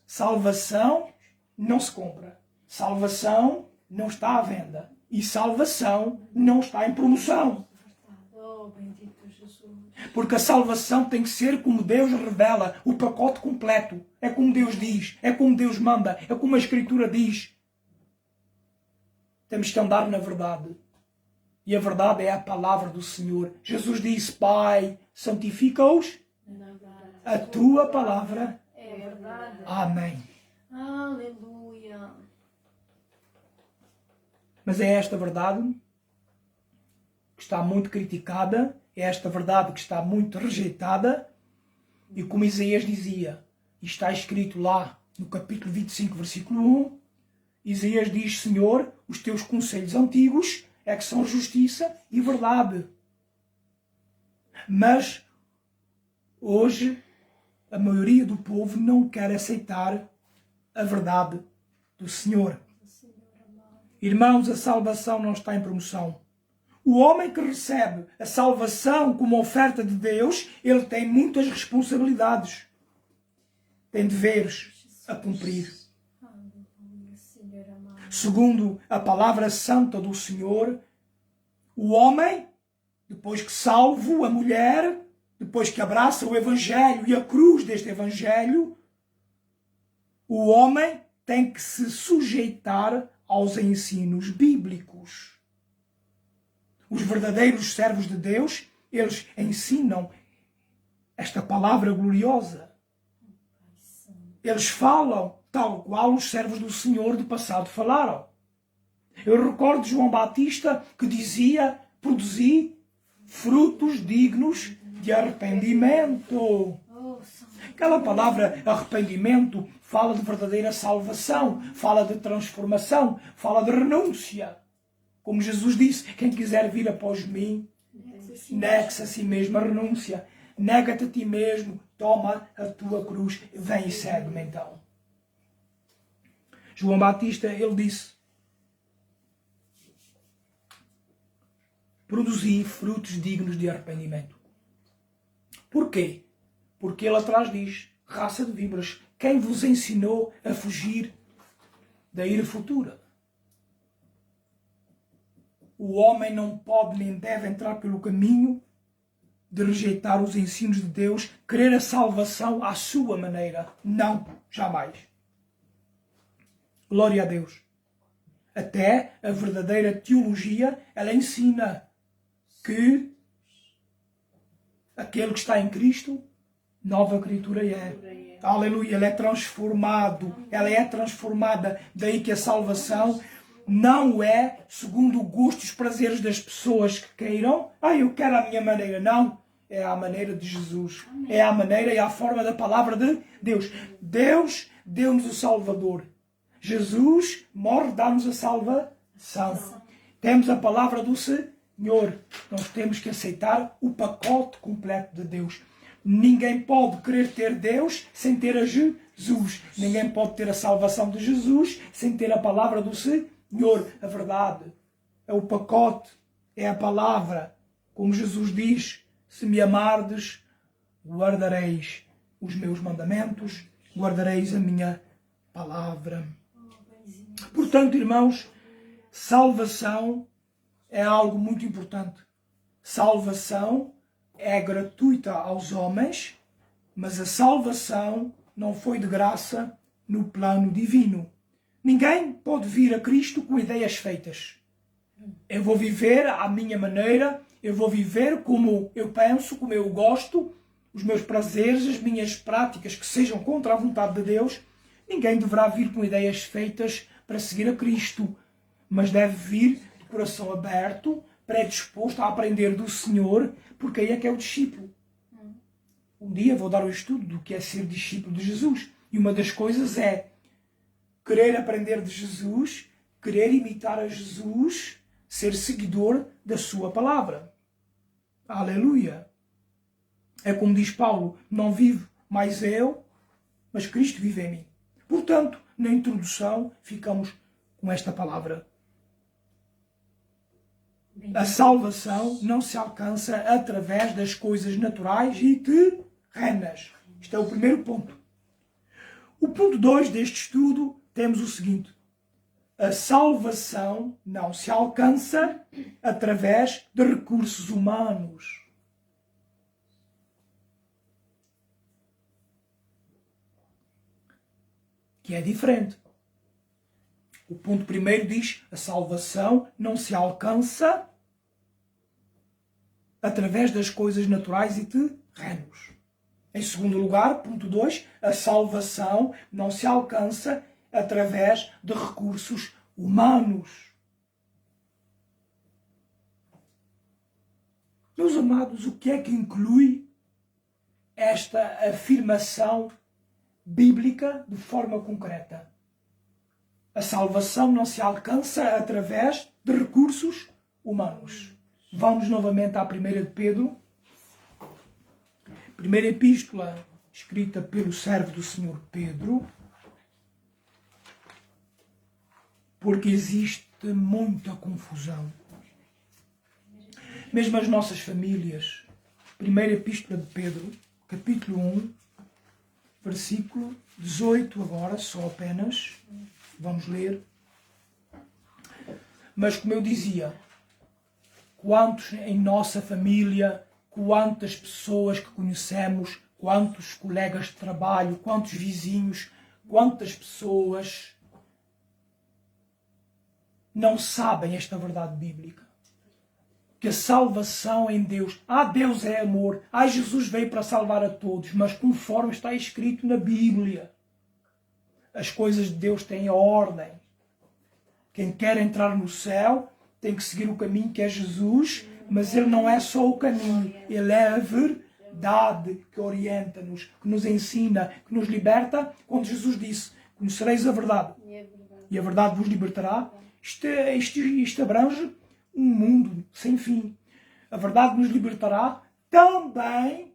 Salvação não se compra. Salvação não está à venda. E salvação não está em promoção. Oh, bendito Jesus. Porque a salvação tem que ser como Deus revela, o pacote completo. É como Deus diz, é como Deus manda, é como a Escritura diz. Temos que andar na verdade. E a verdade é a palavra do Senhor. Jesus disse, Pai, santifica-os, a tua palavra. É verdade. Amém. Aleluia. Mas é esta verdade que está muito criticada, é esta verdade que está muito rejeitada, e como Isaías dizia, e está escrito lá no capítulo 25, versículo 1, Isaías diz, Senhor, os teus conselhos antigos é que são justiça e verdade. Mas hoje a maioria do povo não quer aceitar a verdade do Senhor. Irmãos, a salvação não está em promoção. O homem que recebe a salvação como oferta de Deus, ele tem muitas responsabilidades. Tem deveres a cumprir. Segundo a palavra santa do Senhor, o homem, depois que salvo a mulher, depois que abraça o Evangelho e a cruz deste Evangelho, o homem tem que se sujeitar aos ensinos bíblicos. Os verdadeiros servos de Deus, eles ensinam esta palavra gloriosa. Eles falam tal qual os servos do Senhor do passado falaram. Eu recordo João Batista que dizia, produzi frutos dignos de arrependimento. Aquela palavra arrependimento fala de verdadeira salvação, fala de transformação, fala de renúncia. Como Jesus disse, quem quiser vir após mim, negue-se a si mesmo a renúncia. Nega-te a ti mesmo, toma a tua cruz, vem e segue-me então. João Batista, ele disse, produzi frutos dignos de arrependimento. Porquê? Porque ele atrás diz, raça de víboras, quem vos ensinou a fugir da ira futura? O homem não pode nem deve entrar pelo caminho de rejeitar os ensinos de Deus, querer a salvação à sua maneira. Não, jamais. Glória a Deus. Até a verdadeira teologia, ela ensina que aquele que está em Cristo, nova criatura é. Aleluia, ele é transformado, ela é transformada. Daí que a salvação não é segundo o gosto e os prazeres das pessoas que queiram. Eu quero a minha maneira. Não, é a maneira de Jesus. É a maneira e a forma da palavra de Deus. Deus deu-nos o Salvador. Jesus morre, dá-nos a salvação. Temos a palavra do Senhor. Nós temos que aceitar o pacote completo de Deus. Ninguém pode querer ter Deus sem ter a Jesus. Ninguém pode ter a salvação de Jesus sem ter a palavra do Senhor. A verdade é o pacote, é a palavra. Como Jesus diz, se me amardes, guardareis os meus mandamentos, guardareis a minha palavra. Portanto, irmãos, salvação é algo muito importante. Salvação é gratuita aos homens, mas a salvação não foi de graça no plano divino. Ninguém pode vir a Cristo com ideias feitas. Eu vou viver à minha maneira, eu vou viver como eu penso, como eu gosto, os meus prazeres, as minhas práticas que sejam contra a vontade de Deus. Ninguém deverá vir com ideias feitas para seguir a Cristo, mas deve vir de coração aberto, predisposto a aprender do Senhor, porque aí é que é o discípulo. Um dia vou dar o estudo do que é ser discípulo de Jesus. E uma das coisas é querer aprender de Jesus, querer imitar a Jesus, ser seguidor da sua palavra. Aleluia! É como diz Paulo, não vivo mais eu, mas Cristo vive em mim. Portanto, na introdução, ficamos com esta palavra. A salvação não se alcança através das coisas naturais e terrenas. Este é o primeiro ponto. O ponto 2 deste estudo, temos o seguinte. A salvação não se alcança através de recursos humanos. Que é diferente. O ponto primeiro diz, a salvação não se alcança através das coisas naturais e terrenos. Em segundo lugar, ponto 2, a salvação não se alcança através de recursos humanos. Meus amados, o que é que inclui esta afirmação bíblica de forma concreta? A salvação não se alcança através de recursos humanos. Vamos novamente à 1 de Pedro. Primeira epístola escrita pelo servo do Senhor Pedro. Porque existe muita confusão. Mesmo as nossas famílias. Primeira epístola de Pedro, capítulo 1, versículo 18 agora, só apenas. Vamos ler. Mas como eu dizia, quantos em nossa família, quantas pessoas que conhecemos, quantos colegas de trabalho, quantos vizinhos, quantas pessoas não sabem esta verdade bíblica. Que a salvação em Deus, Deus é amor, Jesus veio para salvar a todos, mas conforme está escrito na Bíblia, as coisas de Deus têm ordem. Quem quer entrar no céu tem que seguir o caminho que é Jesus, mas ele não é só o caminho, ele é a verdade que orienta-nos, que nos ensina, que nos liberta. Quando Jesus disse, conhecereis a verdade e a verdade vos libertará, isto abrange um mundo sem fim. A verdade nos libertará também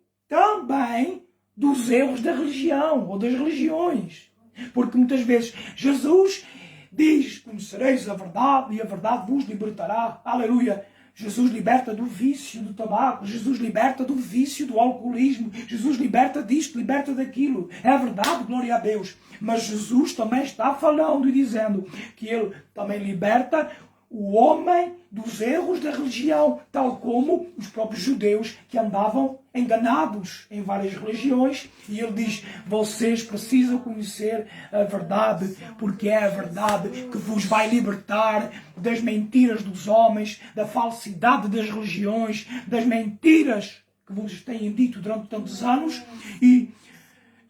dos erros da religião ou das religiões. Porque muitas vezes Jesus diz, conhecereis a verdade e a verdade vos libertará. Aleluia! Jesus liberta do vício do tabaco, Jesus liberta do vício do alcoolismo, Jesus liberta disto, liberta daquilo. É verdade, glória a Deus. Mas Jesus também está falando e dizendo que Ele também liberta o homem dos erros da religião, tal como os próprios judeus que andavam enganados em várias religiões. E ele diz, vocês precisam conhecer a verdade, porque é a verdade que vos vai libertar das mentiras dos homens, da falsidade das religiões, das mentiras que vos têm dito durante tantos anos. E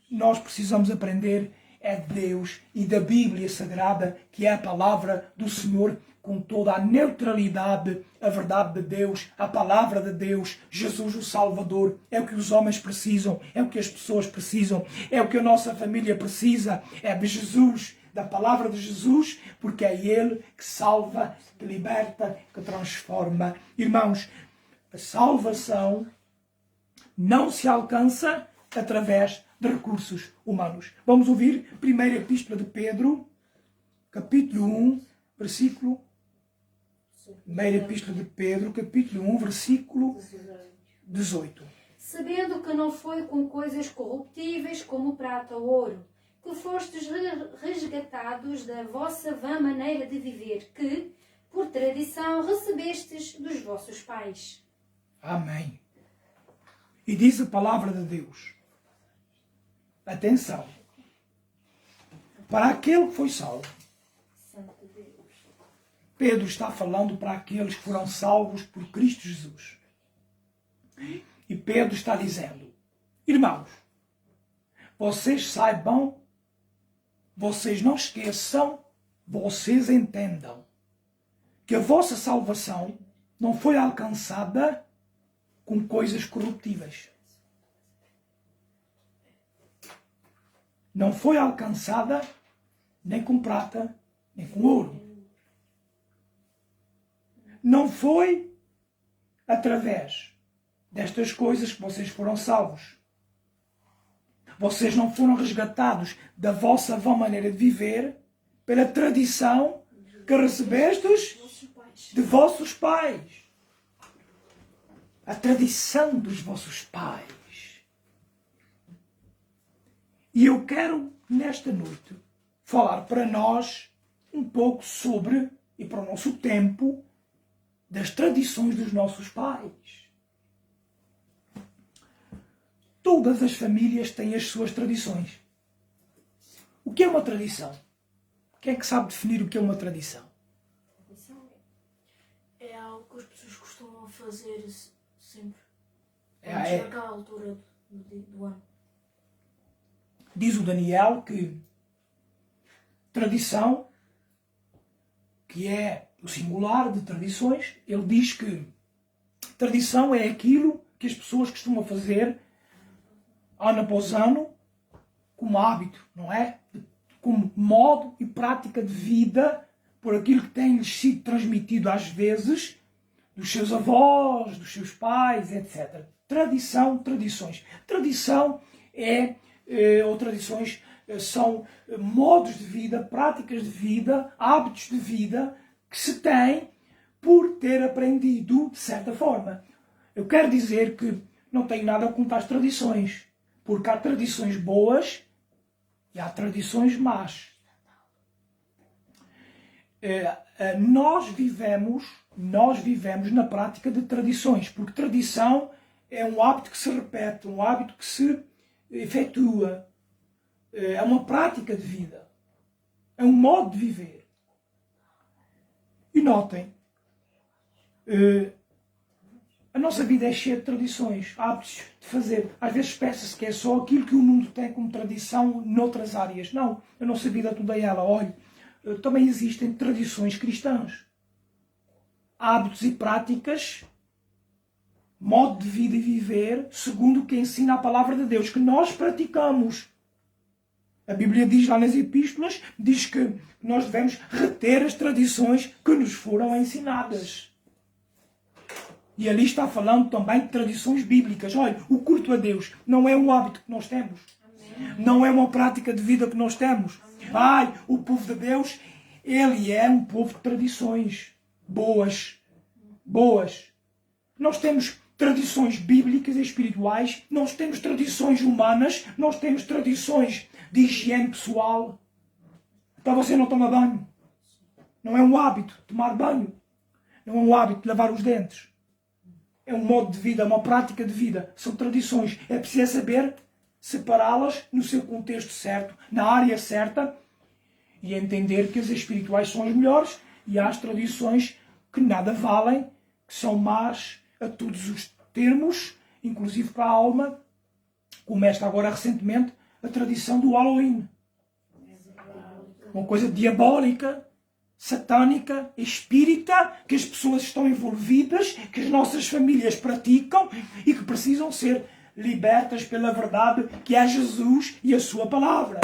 nós precisamos aprender é de Deus e da Bíblia Sagrada, que é a palavra do Senhor, com toda a neutralidade, a verdade de Deus, a palavra de Deus, Jesus o Salvador. É o que os homens precisam, é o que as pessoas precisam, é o que a nossa família precisa, é de Jesus, da palavra de Jesus, porque é Ele que salva, que liberta, que transforma. Irmãos, a salvação não se alcança através de recursos humanos. Vamos ouvir a primeira epístola de Pedro, capítulo 1, versículo... Primeira epístola de Pedro, capítulo 1, versículo 18. Sabendo que não foi com coisas corruptíveis como prata ou ouro, que fostes resgatados da vossa vã maneira de viver, que, por tradição, recebestes dos vossos pais. Amém. E diz a palavra de Deus. Atenção. Para aquele que foi salvo. Pedro está falando para aqueles que foram salvos por Cristo Jesus. E Pedro está dizendo, irmãos, vocês saibam, vocês não esqueçam, vocês entendam que a vossa salvação não foi alcançada com coisas corruptíveis. Não foi alcançada nem com prata, nem com ouro. não foi através destas coisas que vocês foram salvos. Vocês não foram resgatados da vossa vã maneira de viver pela tradição que recebestes de vossos pais. A tradição dos vossos pais. E eu quero, nesta noite, falar para nós um pouco sobre, e para o nosso tempo, das tradições dos nossos pais. Todas as famílias têm as suas tradições. O que é uma tradição? Quem é que sabe definir o que é uma tradição? É algo que as pessoas costumam fazer sempre. É. Naquela altura do ano. Diz o Daniel que tradição, que é o singular de tradições, ele diz que tradição é aquilo que as pessoas costumam fazer ano após ano como hábito, não é? Como modo e prática de vida por aquilo que tem-lhes sido transmitido às vezes dos seus avós, dos seus pais, etc. Tradição, tradições. Tradição ou tradições são modos de vida, práticas de vida, hábitos de vida que se têm por ter aprendido de certa forma. Eu quero dizer que não tenho nada contra as tradições, porque há tradições boas e há tradições más. Nós vivemos na prática de tradições, porque tradição é um hábito que se repete, um hábito que se efetua. É uma prática de vida. É um modo de viver. E notem, a nossa vida é cheia de tradições, hábitos de fazer. Às vezes pensa-se que é só aquilo que o mundo tem como tradição noutras áreas. Não, a nossa vida toda é ela. Olha, também existem tradições cristãs. Hábitos e práticas, modo de vida e viver, segundo o que ensina a palavra de Deus, que nós praticamos. A Bíblia diz lá nas epístolas, diz que nós devemos reter as tradições que nos foram ensinadas. E ali está falando também de tradições bíblicas. Olha, o culto a Deus não é um hábito que nós temos. Amém. Não é uma prática de vida que nós temos. Ai, o povo de Deus, ele é um povo de tradições boas. Boas. Nós temos tradições bíblicas e espirituais, nós temos tradições humanas, nós temos tradições de higiene pessoal. Então você não toma banho. Não é um hábito tomar banho. Não é um hábito lavar os dentes. É um modo de vida, uma prática de vida. São tradições. É preciso saber separá-las no seu contexto certo, na área certa, e entender que as espirituais são as melhores e há as tradições que nada valem, que são más a todos os termos, inclusive para a alma, como esta agora recentemente, a tradição do Halloween. Uma coisa diabólica, satânica, espírita, que as pessoas estão envolvidas, que as nossas famílias praticam e que precisam ser libertas pela verdade que é Jesus e a sua palavra.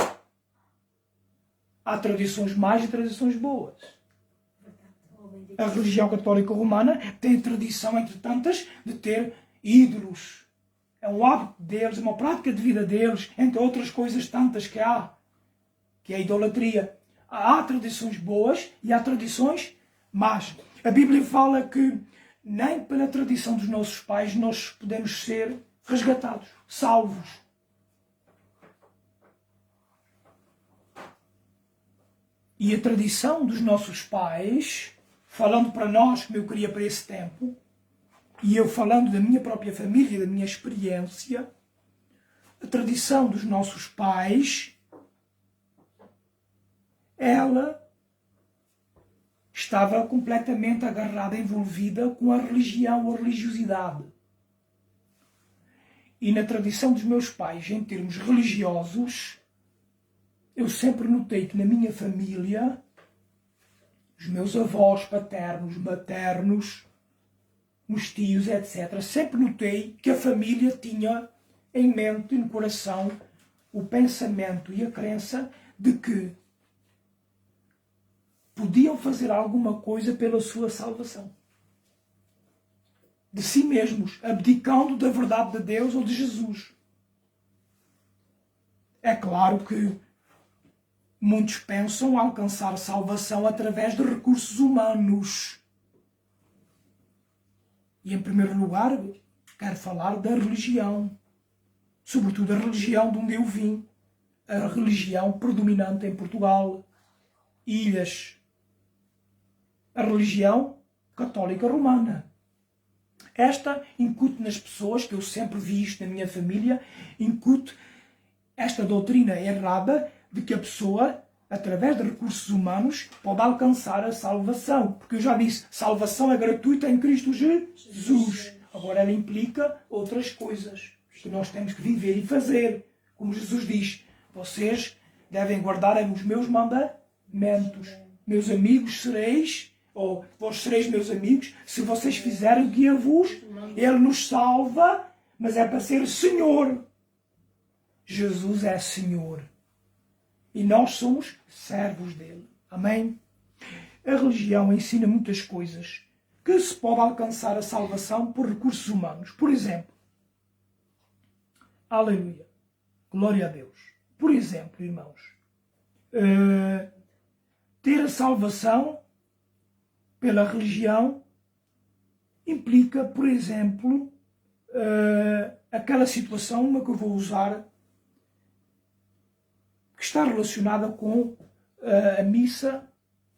Há tradições más e tradições boas. A religião católica romana tem a tradição, entre tantas, de ter ídolos. É um hábito deles, é uma prática de vida deles, entre outras coisas tantas que há, que é a idolatria. Há tradições boas e há tradições más. A Bíblia fala que nem pela tradição dos nossos pais nós podemos ser resgatados, salvos. E a tradição dos nossos pais, falando para nós, como eu queria para esse tempo, e eu falando da minha própria família, da minha experiência, a tradição dos nossos pais, ela estava completamente agarrada, envolvida com a religião ou a religiosidade. E na tradição dos meus pais, em termos religiosos, eu sempre notei que na minha família, os meus avós paternos, maternos, os tios, etc., sempre notei que a família tinha em mente e no coração o pensamento e a crença de que podiam fazer alguma coisa pela sua salvação. de si mesmos, abdicando da verdade de Deus ou de Jesus. É claro que muitos pensam alcançar salvação através de recursos humanos. E, em primeiro lugar, quero falar da religião. Sobretudo a religião de onde eu vim. A religião predominante em Portugal. Ilhas. A religião católica romana. Esta incute nas pessoas, que eu sempre vi isto na minha família, incute esta doutrina errada de que a pessoa, através de recursos humanos, pode alcançar a salvação. Porque eu já disse, salvação é gratuita em Cristo Jesus. Agora ela implica outras coisas que nós temos que viver e fazer. Como Jesus diz, vocês devem guardar os meus mandamentos. Meus amigos sereis, ou vós sereis meus amigos, se vocês fizerem o que eu vos. Ele nos salva, mas é para ser Senhor. Jesus é Senhor. E nós somos servos dele. Amém? A religião ensina muitas coisas que se pode alcançar a salvação por recursos humanos. Por exemplo, aleluia, glória a Deus. Por exemplo, irmãos, ter a salvação pela religião implica, por exemplo, aquela situação, uma que eu vou usar, que está relacionada com a missa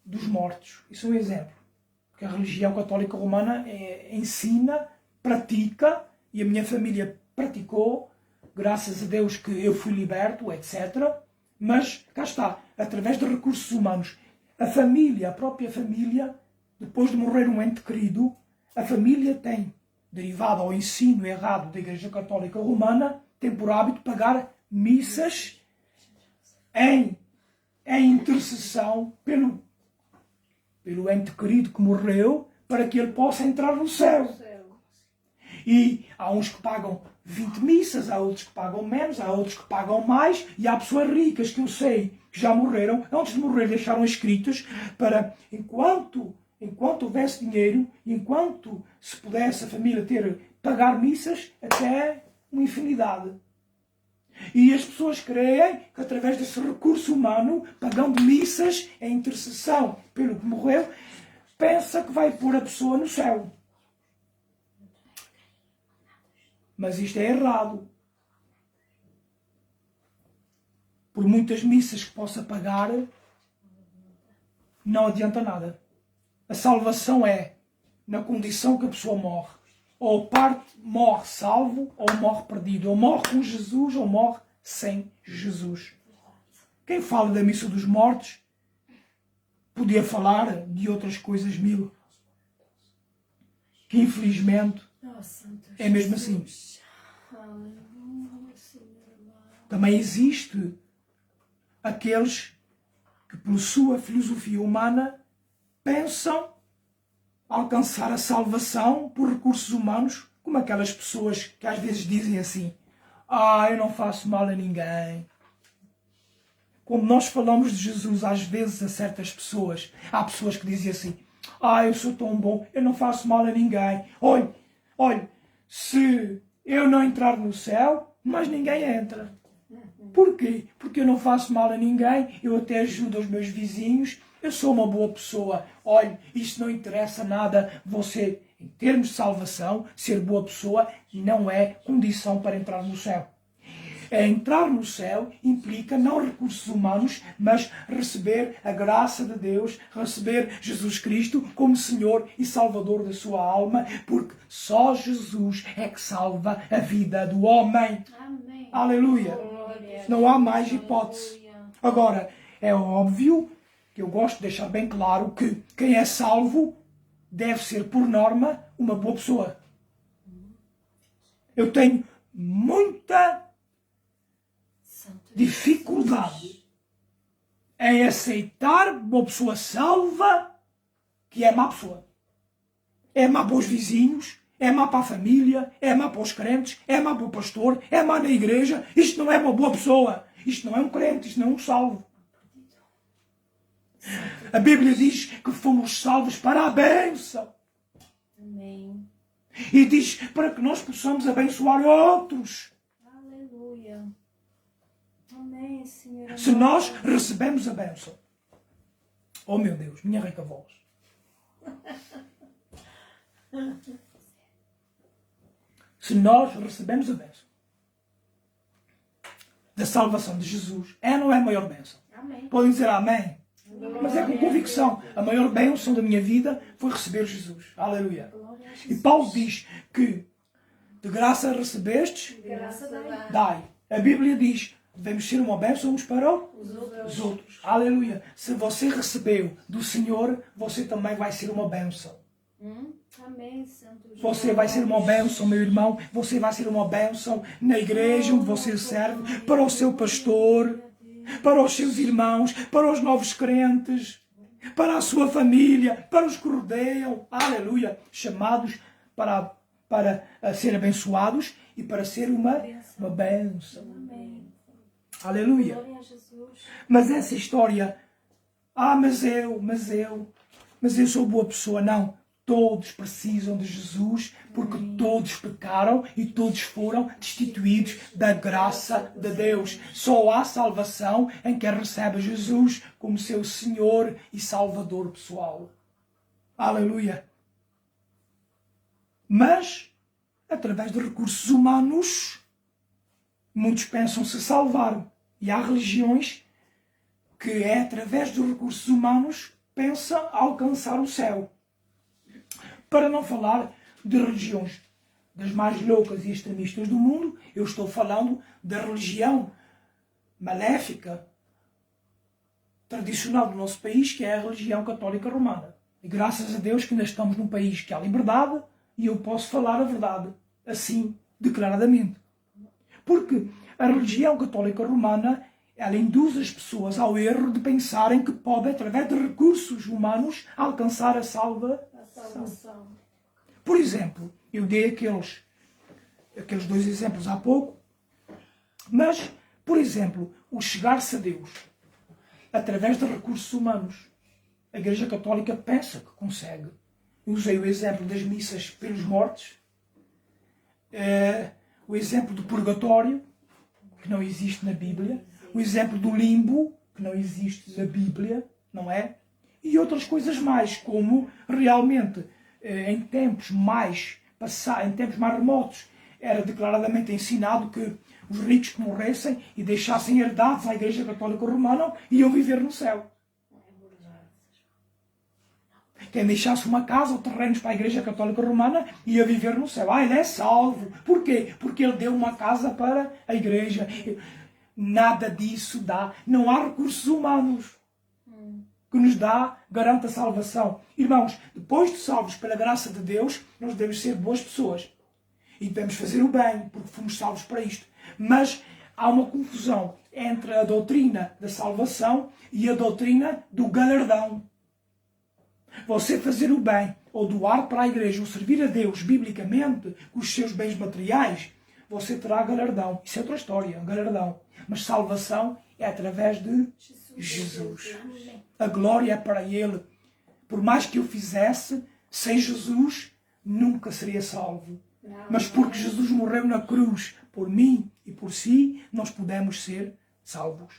dos mortos. Isso é um exemplo. Porque a religião católica romana ensina, pratica, e a minha família praticou, graças a Deus que eu fui liberto, etc. Mas, cá está, através de recursos humanos, a família, a própria família, depois de morrer um ente querido, a família tem, derivado ao ensino errado da Igreja Católica Romana, tem por hábito pagar missas em intercessão pelo ente querido que morreu, para que ele possa entrar no céu. E há uns que pagam 20 missas, há outros que pagam menos, há outros que pagam mais, e há pessoas ricas que eu sei que já morreram, antes de morrer deixaram escritos para, enquanto houvesse dinheiro, enquanto se pudesse a família pagar missas até uma infinidade. E as pessoas creem que através desse recurso humano, pagando missas em intercessão pelo que morreu, pensa que vai pôr a pessoa no céu. Mas isto é errado. Por muitas missas que possa pagar, não adianta nada. A salvação é na condição que a pessoa morre. Ou morre salvo, ou morre perdido. Ou morre com Jesus, ou morre sem Jesus. Quem fala da missa dos mortos, podia falar de outras coisas mil. Que infelizmente é mesmo assim. Também existe aqueles que, por sua filosofia humana, pensam alcançar a salvação por recursos humanos, como aquelas pessoas que às vezes dizem assim: eu não faço mal a ninguém. Quando nós falamos de Jesus às vezes a certas pessoas, há pessoas que dizem assim: eu sou tão bom, eu não faço mal a ninguém. Olha, se eu não entrar no céu, mais ninguém entra. Por quê? Porque eu não faço mal a ninguém, eu até ajudo os meus vizinhos, eu sou uma boa pessoa. Olha, isto não interessa nada, você, em termos de salvação, ser boa pessoa não é condição para entrar no céu. Entrar no céu implica não recursos humanos, mas receber a graça de Deus, receber Jesus Cristo como Senhor e Salvador da sua alma, porque só Jesus é que salva a vida do homem. Amém. Aleluia. Não há mais hipótese. Agora, é óbvio que eu gosto de deixar bem claro que quem é salvo deve ser, por norma, uma boa pessoa. Eu tenho muita dificuldade em aceitar uma pessoa salva que é má pessoa. É má para os vizinhos, é má para a família, é má para os crentes, é má para o pastor, é má na igreja. Isto não é uma boa pessoa. Isto não é um crente, isto não é um salvo. A Bíblia diz que fomos salvos para a bênção. Amém. E diz para que nós possamos abençoar outros. Aleluia. Amém, Senhor. Se nós recebemos a bênção. Oh meu Deus, minha rica voz. Se nós recebemos a bênção da salvação de Jesus, não é a maior bênção? Amém. Podem dizer amém. Mas é com convicção. A maior bênção da minha vida foi receber Jesus. Aleluia. Glória a E Jesus. Paulo diz que de graça recebestes, Graça dai. dai. A Bíblia diz, devemos ser uma bênção uns para os outros. Aleluia. Se você recebeu do Senhor, você também vai ser uma bênção. Amém, Santo Jesus. Você vai ser uma bênção, meu irmão. Você vai ser uma bênção na igreja onde você serve, para o seu pastor, para os seus irmãos, para os novos crentes, para a sua família, para os que rodeiam. Aleluia. Chamados para ser abençoados e para ser uma bênção. Amém. Aleluia. Glória a Jesus. Mas essa história, mas eu sou boa pessoa. Não. Todos precisam de Jesus, porque todos pecaram e todos foram destituídos da graça de Deus. Só há salvação em quem recebe Jesus como seu Senhor e Salvador pessoal. Aleluia. Mas, através de recursos humanos, muitos pensam se salvar. E há religiões que através dos recursos humanos pensam alcançar o céu. Para não falar de religiões das mais loucas e extremistas do mundo, eu estou falando da religião maléfica, tradicional do nosso país, que é a religião católica romana. E graças a Deus que ainda estamos num país que há liberdade e eu posso falar a verdade, assim, declaradamente. Porque a religião católica romana, ela induz as pessoas ao erro de pensarem que podem, através de recursos humanos, alcançar a salvação. Por exemplo, eu dei aqueles dois exemplos há pouco, mas, por exemplo, o chegar-se a Deus através de recursos humanos. A Igreja Católica pensa que consegue. Eu usei o exemplo das missas pelos mortos, o exemplo do purgatório, que não existe na Bíblia, o exemplo do limbo, que não existe na Bíblia, não é? E outras coisas mais, como realmente em tempos mais remotos era declaradamente ensinado que os ricos que morressem e deixassem herdados à Igreja Católica Romana iam viver no céu. Quem deixasse uma casa ou terrenos para a Igreja Católica Romana ia viver no céu. Ele é salvo. Porquê? Porque ele deu uma casa para a Igreja. Nada disso dá. Não há recursos humanos que nos garante a salvação. Irmãos, depois de salvos pela graça de Deus, nós devemos ser boas pessoas. E devemos fazer o bem, porque fomos salvos para isto. Mas há uma confusão entre a doutrina da salvação e a doutrina do galardão. Você fazer o bem, ou doar para a igreja, ou servir a Deus biblicamente, com os seus bens materiais, você terá galardão. Isso é outra história, galardão. Mas salvação é através de Jesus. A glória é para Ele. Por mais que eu fizesse, sem Jesus, nunca seria salvo. Mas porque Jesus morreu na cruz por mim e por si, nós podemos ser salvos.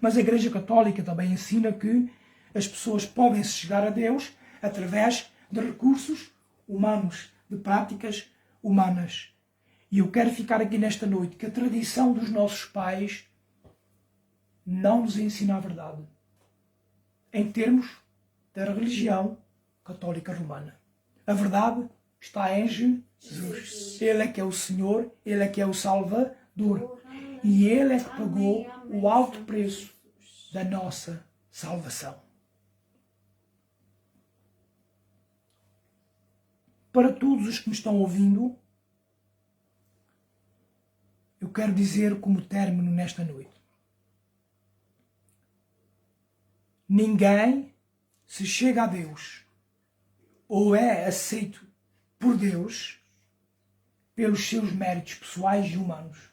Mas a Igreja Católica também ensina que as pessoas podem se chegar a Deus através de recursos humanos, de práticas humanas. E eu quero ficar aqui nesta noite que a tradição dos nossos pais não nos ensina a verdade em termos da religião católica romana. A verdade está em Jesus. Ele é que é o Senhor, Ele é que é o Salvador. E Ele é que pagou o alto preço da nossa salvação. Para todos os que me estão ouvindo, eu quero dizer como término nesta noite. Ninguém se chega a Deus ou é aceito por Deus pelos seus méritos pessoais e humanos.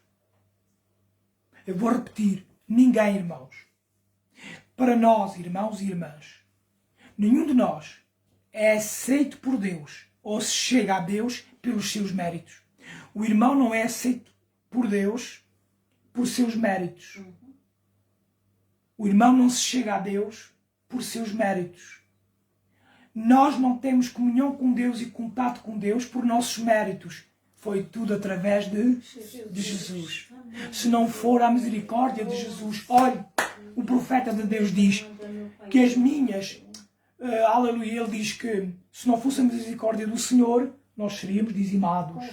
Eu vou repetir. Ninguém, irmãos. Para nós, irmãos e irmãs, nenhum de nós é aceito por Deus ou se chega a Deus pelos seus méritos. O irmão não é aceito por Deus por seus méritos. O irmão não se chega a Deus por seus méritos. Nós não temos comunhão com Deus e contato com Deus por nossos méritos. Foi tudo através de Jesus. Se não for a misericórdia de Jesus, olhe, o profeta de Deus diz que as minhas, aleluia, ele diz que se não fosse a misericórdia do Senhor, nós seríamos dizimados.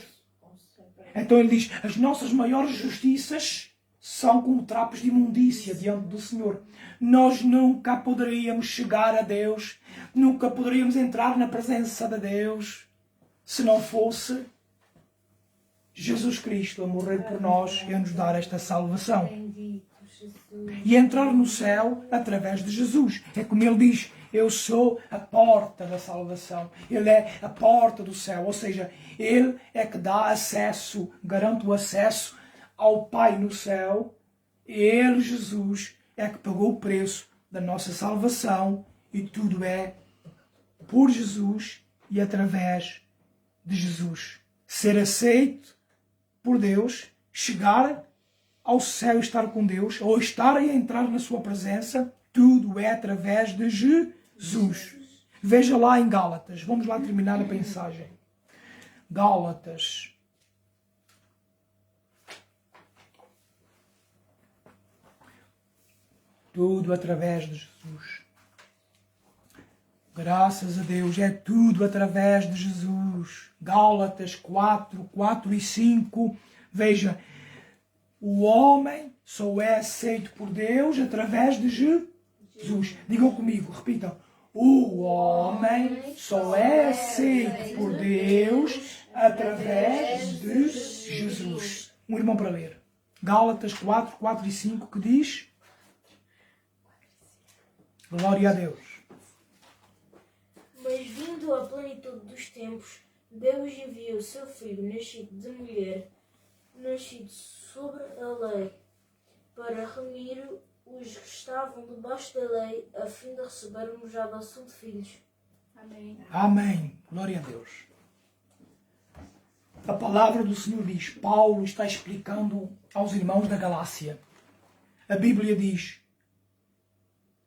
Então ele diz, as nossas maiores justiças são como trapos de imundícia diante do Senhor. Nós nunca poderíamos chegar a Deus, nunca poderíamos entrar na presença de Deus, se não fosse Jesus Cristo a morrer por nós e a nos dar esta salvação. E entrar no céu através de Jesus. É como ele diz, eu sou a porta da salvação. Ele é a porta do céu. Ou seja, ele é que dá acesso, garante o acesso ao Pai no céu. Ele, Jesus, é que pagou o preço da nossa salvação. E tudo é por Jesus e através de Jesus. Ser aceito por Deus, chegar ao céu, estar com Deus, ou estar e entrar na sua presença, tudo é através de Jesus. Veja lá em Gálatas, vamos lá terminar a mensagem. Gálatas. Tudo através de Jesus. Graças a Deus, é tudo através de Jesus. Gálatas 4, 4 e 5. Veja, o homem só é aceito por Deus através de Jesus. Digam comigo, repitam. O homem só é aceito por Deus através de Jesus. Um irmão para ler. Gálatas 4, 4 e 5, que diz... Glória a Deus. Mas vindo à plenitude dos tempos, Deus enviou o seu Filho, nascido de mulher, nascido sobre a lei, para remir os que estavam debaixo da lei, a fim de recebermos a adoção de filhos. Amém. Amém. Glória a Deus. A palavra do Senhor diz, Paulo está explicando aos irmãos da Galácia. A Bíblia diz,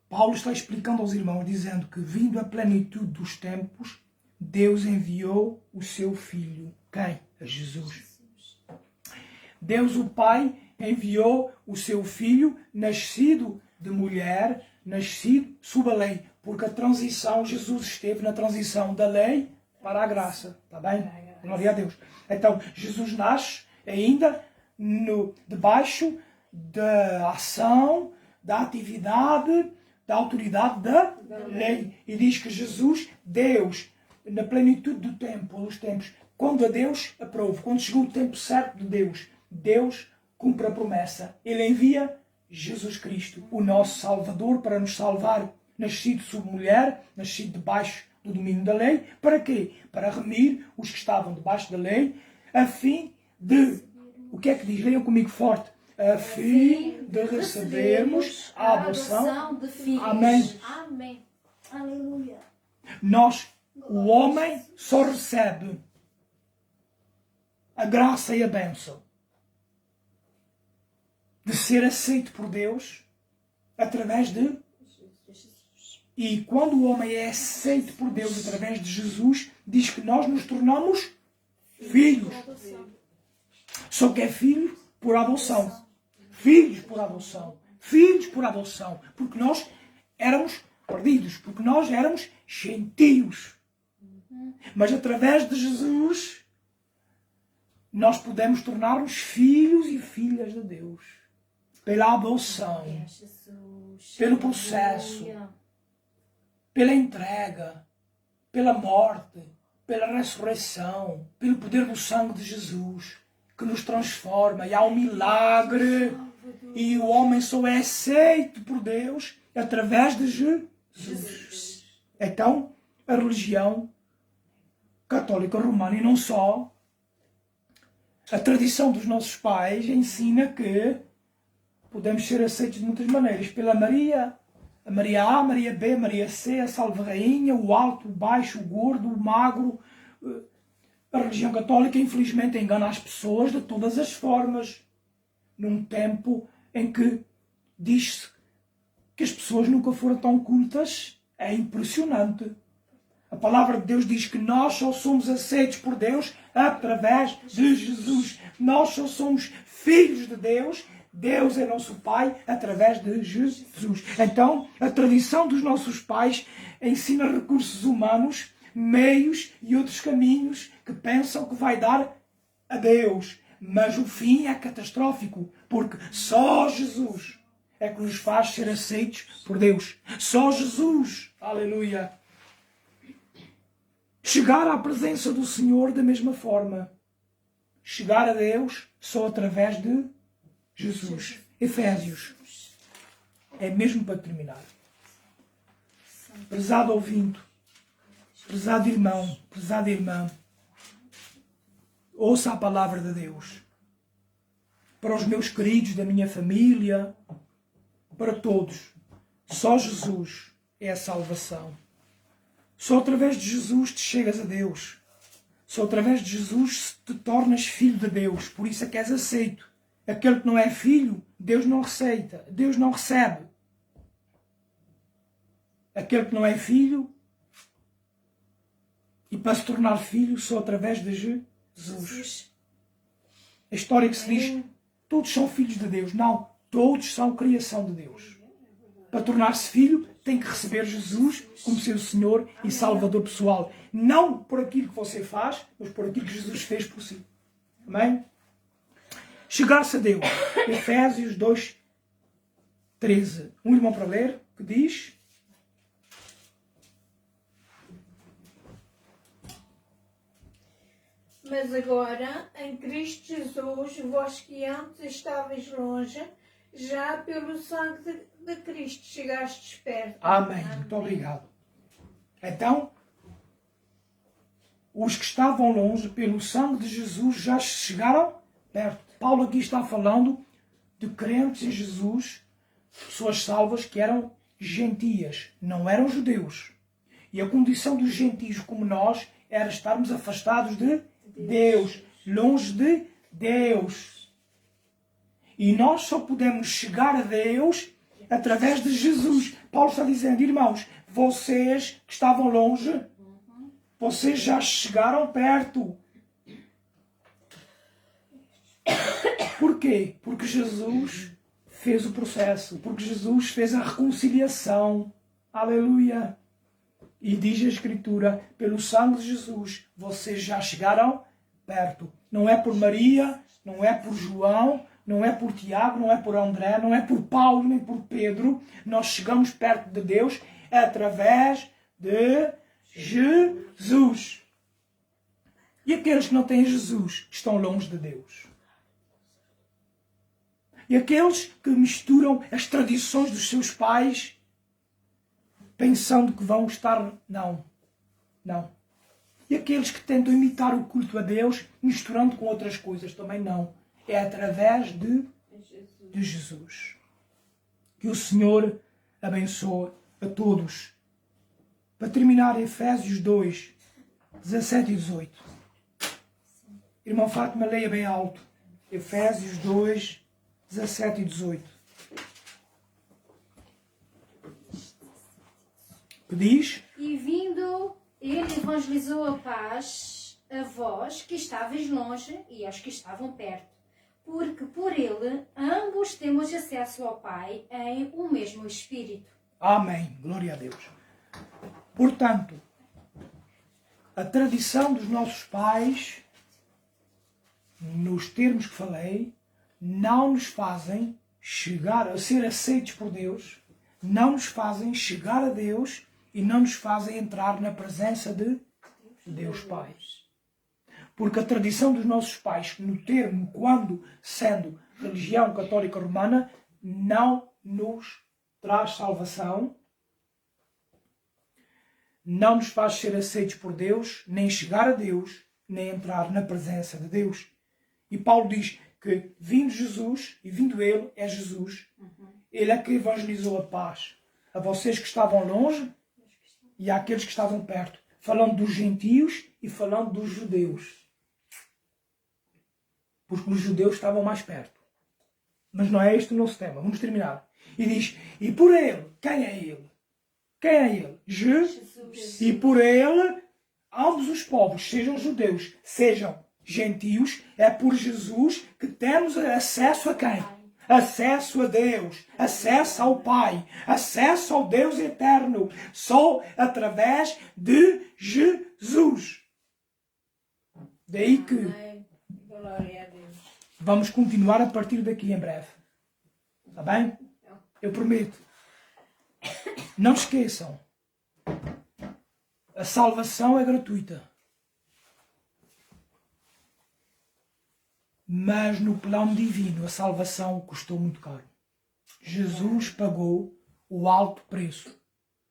Paulo está explicando aos irmãos, dizendo que, vindo a plenitude dos tempos, Deus enviou o seu Filho. Quem? A Jesus. Deus, o Pai, enviou o seu Filho, nascido de mulher, nascido sob a lei. Porque a transição, Jesus esteve na transição da lei para a graça. Está bem? Glória a Deus. Então, Jesus nasce ainda debaixo da ação, da atividade, da autoridade da lei. E diz que Jesus, Deus, na plenitude do tempo, dos tempos, quando a Deus aprova, quando chegou o tempo certo de Deus, Deus cumpre a promessa. Ele envia Jesus Cristo, o nosso Salvador, para nos salvar, nascido sob mulher, nascido debaixo do domínio da lei. Para quê? Para remir os que estavam debaixo da lei, a fim de... O que é que diz? Leiam comigo forte. A fim de recebermos a adoção de filhos. Amém. Amém. Aleluia. O homem só recebe a graça e a bênção de ser aceito por Deus através de... E quando o homem é aceito por Deus através de Jesus, diz que nós nos tornamos filhos. Só que é filho por adoção. Filhos por adoção. Filhos por adoção. Porque nós éramos perdidos. Porque nós éramos gentios. Mas através de Jesus, nós podemos tornar-nos filhos e filhas de Deus. Pela adoção. Pelo processo. Pela entrega. Pela morte. Pela ressurreição. Pelo poder do sangue de Jesus. Que nos transforma. E há um milagre. E o homem só é aceito por Deus através de Jesus. Então, a religião católica romana, e não só, a tradição dos nossos pais ensina que podemos ser aceitos de muitas maneiras. Pela Maria, a Maria A, Maria B, Maria C, a Salve Rainha, o alto, o baixo, o gordo, o magro, a religião católica, infelizmente, engana as pessoas de todas as formas. Num tempo em que diz-se que as pessoas nunca foram tão cultas, é impressionante. A palavra de Deus diz que nós só somos aceitos por Deus através de Jesus. Nós só somos filhos de Deus. Deus é nosso Pai através de Jesus. Então, a tradição dos nossos pais ensina recursos humanos, meios e outros caminhos que pensam que vai dar a Deus. Mas o fim é catastrófico, porque só Jesus é que nos faz ser aceitos por Deus. Só Jesus. Aleluia. Chegar à presença do Senhor da mesma forma. Chegar a Deus só através de Jesus. Efésios. É mesmo para terminar. Prezado ouvinte, prezado irmão, prezada irmã, ouça a palavra de Deus. Para os meus queridos da minha família, para todos, só Jesus é a salvação. Só através de Jesus te chegas a Deus. Só através de Jesus te tornas filho de Deus. Por isso é que és aceito. Aquele que não é filho, Deus não receita, Deus não recebe. Aquele que não é filho, e para se tornar filho só através de Jesus. A história que se diz, todos são filhos de Deus. Não, todos são criação de Deus. Para tornar-se filho, tem que receber Jesus como seu Senhor e Salvador pessoal. Não por aquilo que você faz, mas por aquilo que Jesus fez por si. Amém? Chegar-se a Deus. Efésios 2:13. Um irmão para ler, que diz... Mas agora, em Cristo Jesus, vós que antes estáveis longe, já pelo sangue de Cristo chegastes perto. Amém. Muito obrigado. Então, os que estavam longe, pelo sangue de Jesus, já chegaram perto. Paulo aqui está falando de crentes em Jesus, pessoas salvas que eram gentias, não eram judeus. E a condição dos gentios como nós era estarmos afastados de Deus, longe de Deus. E nós só podemos chegar a Deus através de Jesus. Paulo está dizendo, irmãos, vocês que estavam longe, vocês já chegaram perto. Porquê? Porque Jesus fez o processo, porque Jesus fez a reconciliação. Aleluia! E diz a Escritura, pelo sangue de Jesus, vocês já chegaram perto. Não é por Maria, não é por João, não é por Tiago, não é por André, não é por Paulo, nem por Pedro. Nós chegamos perto de Deus através de Jesus. E aqueles que não têm Jesus estão longe de Deus. E aqueles que misturam as tradições dos seus pais, pensando que vão estar... Não. E aqueles que tentam imitar o culto a Deus, misturando com outras coisas, também não. É através de Jesus. Que o Senhor abençoe a todos. Para terminar, Efésios 2, 17 e 18. Irmão Fátima, leia bem alto. Efésios 2, 17 e 18. Que diz? E vindo, ele evangelizou a paz a vós que estáveis longe e aos que estavam perto. Porque por ele ambos temos acesso ao Pai em o mesmo Espírito. Amém. Glória a Deus. Portanto, a tradição dos nossos pais, nos termos que falei, não nos fazem chegar a ser aceitos por Deus, não nos fazem chegar a Deus e não nos fazem entrar na presença de Deus Pai. Porque a tradição dos nossos pais, no termo, quando sendo religião católica romana, não nos traz salvação, não nos faz ser aceitos por Deus, nem chegar a Deus, nem entrar na presença de Deus. E Paulo diz que vindo Jesus, e vindo Ele, é Jesus, Ele é que evangelizou a paz a vocês que estavam longe e àqueles que estavam perto. falando dos gentios e falando dos judeus. Porque os judeus estavam mais perto. Mas não é este o nosso tema. Vamos terminar. E diz, e por ele, quem é ele? Quem é ele? Jesus. E por ele, ambos os povos, sejam judeus, sejam gentios, é por Jesus que temos acesso a quem? Acesso a Deus, acesso ao Pai, acesso ao Deus eterno, só através de Jesus. Daí que Glória a Deus. vamos continuar a partir daqui em breve. Está bem? Eu prometo. Não esqueçam. A salvação é gratuita. Mas no plano divino a salvação custou muito caro. Jesus pagou o alto preço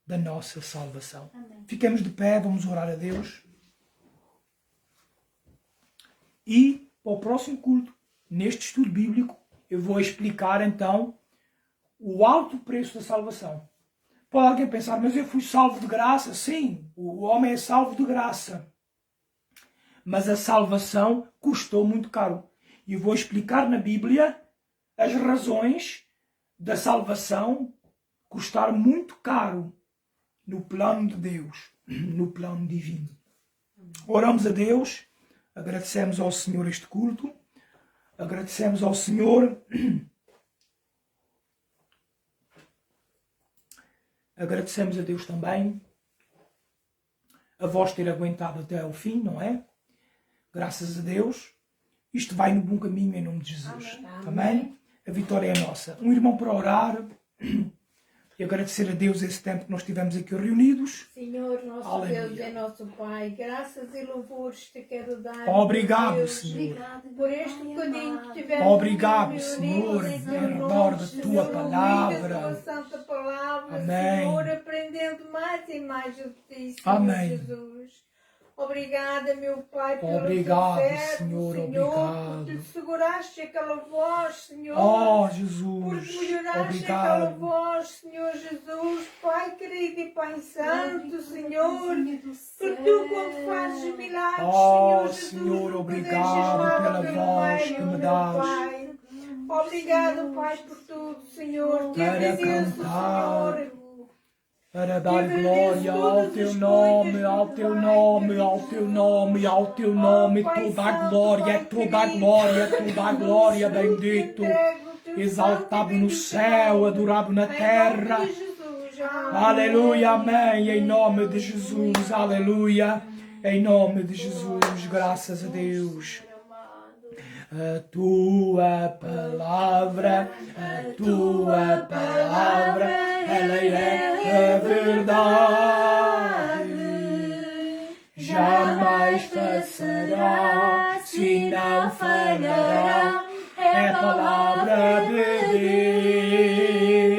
da nossa salvação. Amém. Fiquemos de pé, vamos orar a Deus. E para o próximo culto, neste estudo bíblico, eu vou explicar então o alto preço da salvação. Pode alguém pensar, mas eu fui salvo de graça? Sim, o homem é salvo de graça. Mas a salvação custou muito caro. E eu vou explicar na Bíblia as razões da salvação custar muito caro no plano de Deus, no plano divino. Oramos a Deus, agradecemos ao Senhor este culto, agradecemos ao Senhor, agradecemos a Deus também a vós ter aguentado até ao fim, não é? Graças a Deus. Isto vai no bom caminho em nome de Jesus. Amém? A vitória é nossa. Um irmão para orar e agradecer a Deus esse tempo que nós estivemos aqui reunidos. Senhor, nosso Aleluia. Deus e nosso Pai, graças e louvores te quero dar. Obrigado, Deus, Senhor. por este bocadinho que tivemos. Obrigado, Senhor, em redor da Tua palavra. A tua santa palavra, Amém. Senhor, aprendendo mais e mais de ti, Senhor Amém. Jesus. Obrigada, meu Pai, pelo Obrigado, teu servo, Senhor, por obrigado. te seguraste aquela voz, Senhor. Oh, Por Jesus, melhoraste aquela obrigado. voz, Senhor Jesus, Pai querido e Pai Santo, Senhor. Porque Porque tu, quando fazes milagres, Oh, Senhor Jesus, Senhor, nunca obrigado deixas nada pela pelo voz meio, que me meu dás. Pai. Obrigado, Pai, por tudo, Senhor. Te Para agradeço, cantar, Senhor. para dar glória ao Teu nome, ao Teu nome, ao Teu nome, ao Teu nome, toda a glória, toda a glória, toda a glória, bendito, exaltado no céu, adorado na terra. Aleluia, amém, em nome de Jesus, aleluia, em nome de Jesus, graças a Deus. A Tua palavra, ela é a verdade. Jamais passará, se não falhará, é a palavra de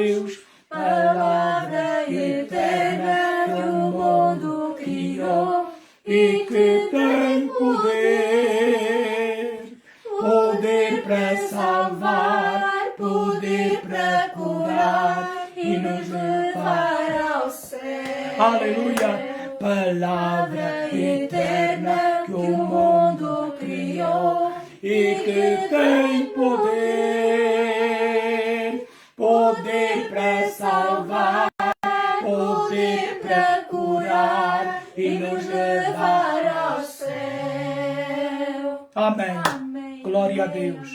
Deus, palavra eterna que o mundo criou e que tem poder para salvar, poder para curar e nos levar ao céu. Aleluia! Palavra eterna que o mundo criou e que tem poder para salvar, poder para curar e nos levar ao céu. Amém. Glória a Deus.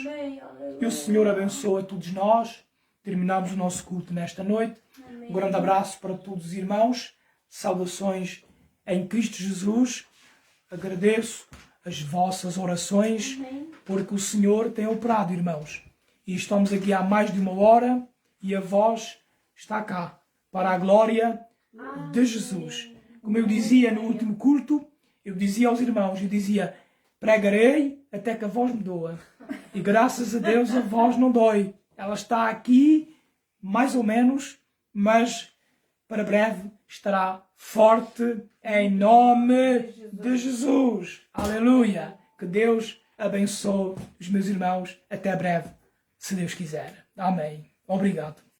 Que o Senhor abençoe a todos nós. Terminamos o nosso culto nesta noite. Um grande abraço para todos os irmãos. Saudações em Cristo Jesus. Agradeço as vossas orações, porque o Senhor tem operado, irmãos. E estamos aqui há mais de 1 hora e a voz está cá, para a glória de Jesus. Como eu dizia no último culto, eu dizia aos irmãos, eu dizia, pregarei até que a voz me doa. E graças a Deus a voz não dói. Ela está aqui, mais ou menos, mas para breve estará forte em nome de Jesus. Aleluia. Que Deus abençoe os meus irmãos. Até breve, se Deus quiser. Amém. Obrigado.